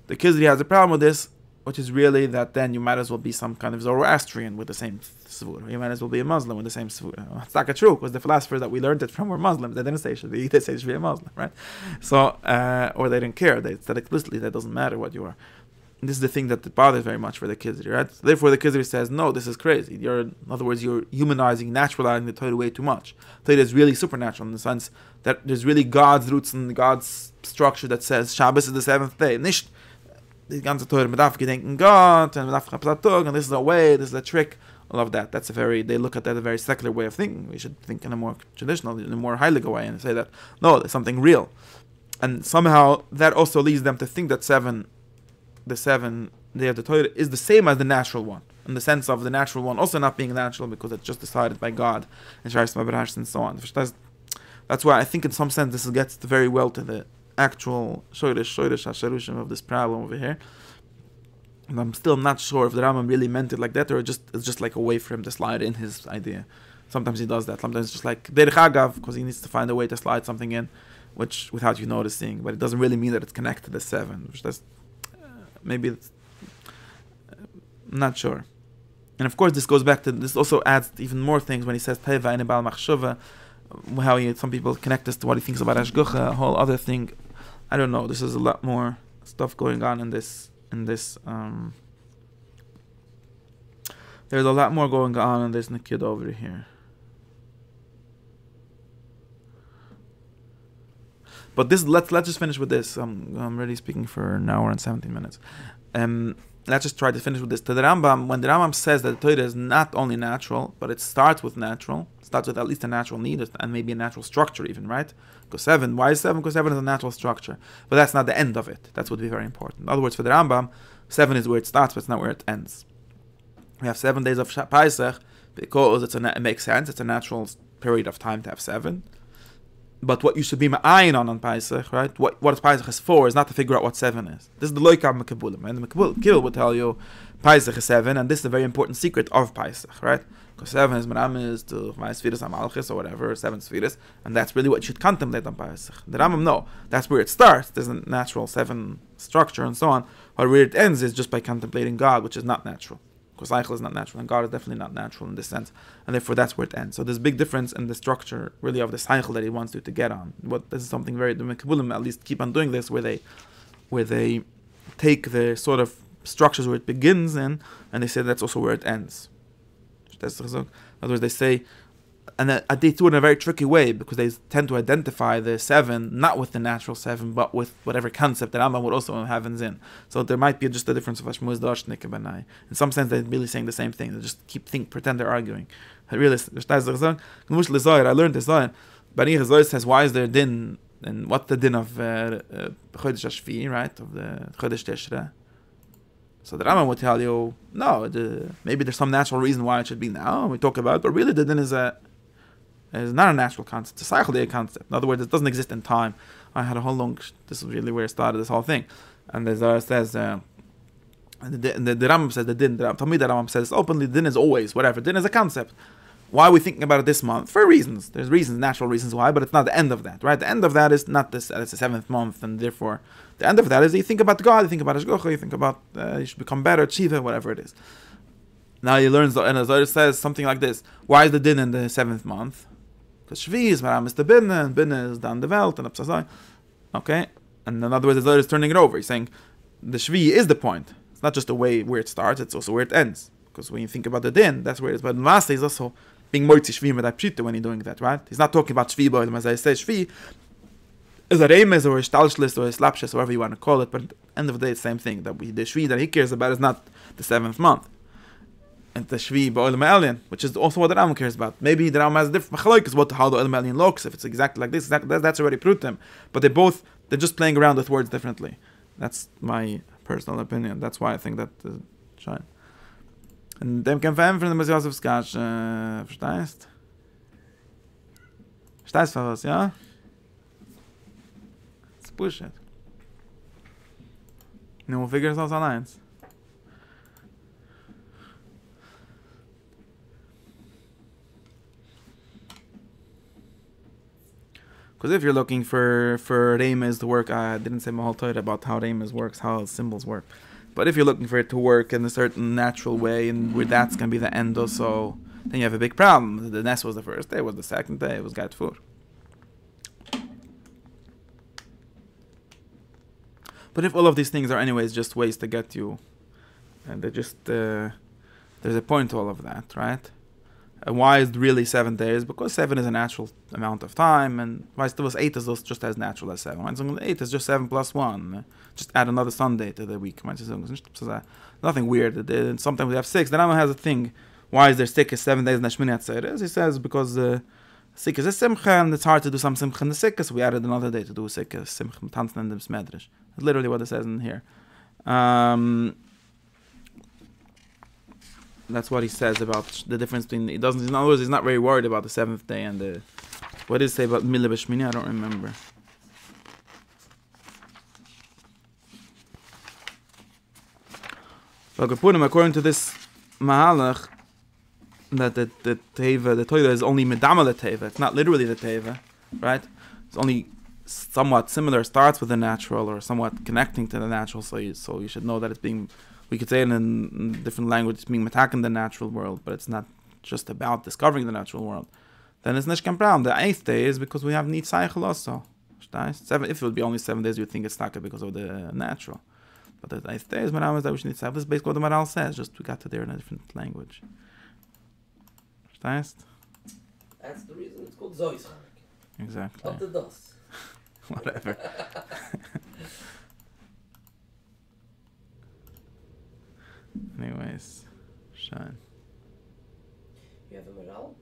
The Kizri has a problem with this, which is really that then you might as well be some kind of Zoroastrian with the same svura. You might as well be a Muslim with the same svura. It's not true, because the philosophers that we learned it from were Muslims. They didn't say should be. They say should be a Muslim, right? So, or they didn't care. They said explicitly that doesn't matter what you are. And this is the thing that bothers very much for the Kizri, right? So therefore, the Kizri says, no, this is crazy. In other words, you're humanizing, naturalizing the Torah way too much. Torah is really supernatural in the sense that there's really God's roots and God's structure that says Shabbos is the 7th day. Nicht the ganze Torah mit gedenken Gott and and this is a way, this is a trick. I love that. They look at that a very secular way of thinking. We should think in a more traditional, in a more heilige way and say that, no, there's something real. And somehow that also leads them to think that the 7 day of the Torah is the same as the natural one, in the sense of the natural one also not being natural because it's just decided by God and and so on. That's why I think in some sense this gets very well to the actual Shoyrish HaSharushim of this problem over here. And I'm still not sure if the Rambam really meant it like that, or it's just like a way for him to slide in his idea. Sometimes he does that. Sometimes it's just like Derech Agav, because he needs to find a way to slide something in, which without you noticing, but it doesn't really mean that it's connected to the 7, which that's maybe it's not sure. And of course this goes back to, this also adds even more things when he says Teva and Baal Machshava, how some people connect this to what he thinks about Ashgucha, a whole other thing. I don't know, this is a lot more stuff going on in this there's a lot more going on in this Nikid over here. But this, let's just finish with this. I'm already speaking for an hour and 17 minutes. Let's just try to finish with this. To the Rambam, when the Rambam says that the Torah is not only natural, but it starts with natural, starts with at least a natural need and maybe a natural structure even, right? Because 7, why is 7? Because 7 is a natural structure. But that's not the end of it. That's what would be very important. In other words, for the Rambam, 7 is where it starts, but it's not where it ends. We have 7 days of Pesach because it makes sense. It's a natural period of time to have 7. But what you should be ma'ayin on Pesach, right? What Pesach is for is not to figure out what 7 is. This is the loikav mekabulim, and the mekabul will tell you Pesach is 7, and this is a very important secret of Pesach, right? Because 7 is Rambam to Ma'asfiras Amalchis or whatever, 7 Sfiras, and that's really what you should contemplate on Pesach. The Rambam, no, that's where it starts. There's a natural 7 structure and so on. But where it ends is just by contemplating God, which is not natural. Because Eichel is not natural, and God is definitely not natural in this sense, and therefore that's where it ends. So there's a big difference in the structure, really, of the Eichel that he wants you to get on. But this is something very, the Mekabulim at least keep on doing this, where they take the sort of structures where it begins in, and they say that's also where it ends. In other words, they say, and they do it in a very tricky way, because they tend to identify the 7 not with the natural 7, but with whatever concept that Rambam would also have in. So there might be just a difference of Hashmuz Dashnik Banai. In some sense, they're really saying the same thing. They just pretend they're arguing. I learned this line. Bani Chazor says, why is there din? And what's the din of Chodesh Hashvi, right? Of the Chodesh Teshre? So the Rambam would tell you, no, maybe there's some natural reason why it should be now. We talk about it, but really the din is not a natural concept. It's a psychedelic concept. In other words, it doesn't exist in time. I had a whole long. This is really where it started. This whole thing, and the Rambam says the din. The Rambam says openly, din is always whatever. Din is a concept. Why are we thinking about it this month? For reasons. There's reasons, natural reasons why, but it's not the end of that, right? The end of that is not this, it's the 7th month, and therefore, the end of that is you think about God, you think about Hashgacha, you think about, you should become better, Tshiva, whatever it is. Now he learns, and as it says something like this, why is the din in the 7th month? Because Shvi is Maram is the Binne, and Binne is down the Welt, and Absasai. Okay? And in other words, the Zohar is turning it over. He's saying, the Shvi is the point. It's not just the way where it starts, it's also where it ends. Because when you think about the din, that's where it is. But Masa is also being moitzi Shvi with that pshita when you're doing that, right? He's not talking about Shvi, but as I say, Shvi is a remes or a stalshlis or a slapshes, whatever you want to call it. But at the end of the day, it's the same thing. That the Shvi that he cares about is not the 7th month. And the Shvi ba'olam alien, which is also what the Rambam cares about. Maybe the Rambam has a different machlokes about how the olam alien looks. If it's exactly like this, that's already prutim. But they're just playing around with words differently. That's my personal opinion. That's why I think that shine. Und dem kann verämpfen dem Messias Skash, verstehst? Verstehst du was, ja? It's bullshit. Nu, we'll figure it out allein. Because if you're looking for Remes to work, I didn't say my whole Torah about how Remes works, how symbols work. But if you're looking for it to work in a certain natural way, and where that's going to be the end also, then you have a big problem. The Ness was the first day, was the second day, it was Gat Fur. But if all of these things are anyways just ways to get you, and they're just, there's a point to all of that, right? And why is it really 7 days? Because 7 is a natural amount of time, and why still was 8 is just as natural as 7. So 8 is just 7 plus 1. Just add another Sunday to the week. Nothing weird. Sometimes we have 6. The Rambam has a thing. Why is there 6 7 days in the Shmini Atzeres? He says because Sikh is a Simcha, and it's hard to do some Simcha in the Sikh, so we added another day to do Sikh, Simcha, Tanzen and the Smedrish. That's literally what it says in here. That's what he says about the difference between. He doesn't. In other words, he's not very worried about the 7th day and the. What did he say about Mila B'Shmini? I don't remember. But Kapunim, according to this Mahalach, that the Teva, the Torah is only Medama the Teva. It's not literally the Teva, right? It's only somewhat similar. Starts with the natural or somewhat connecting to the natural. So you should know that it's being. We could say it in different language, it's being matak in the natural world, but it's not just about discovering the natural world. Then it's nicht kein problem. The 8th day is because we have need cycle also. If it would be only 7 days, you'd think it's taka because of the natural. But the 8th day is that we should need cycle. This is basically what the Maral says, just we got to there in a different language. That's the reason it's called Zoy's. Exactly. Up the dust. Whatever. Anyways, shine. You have a Maral?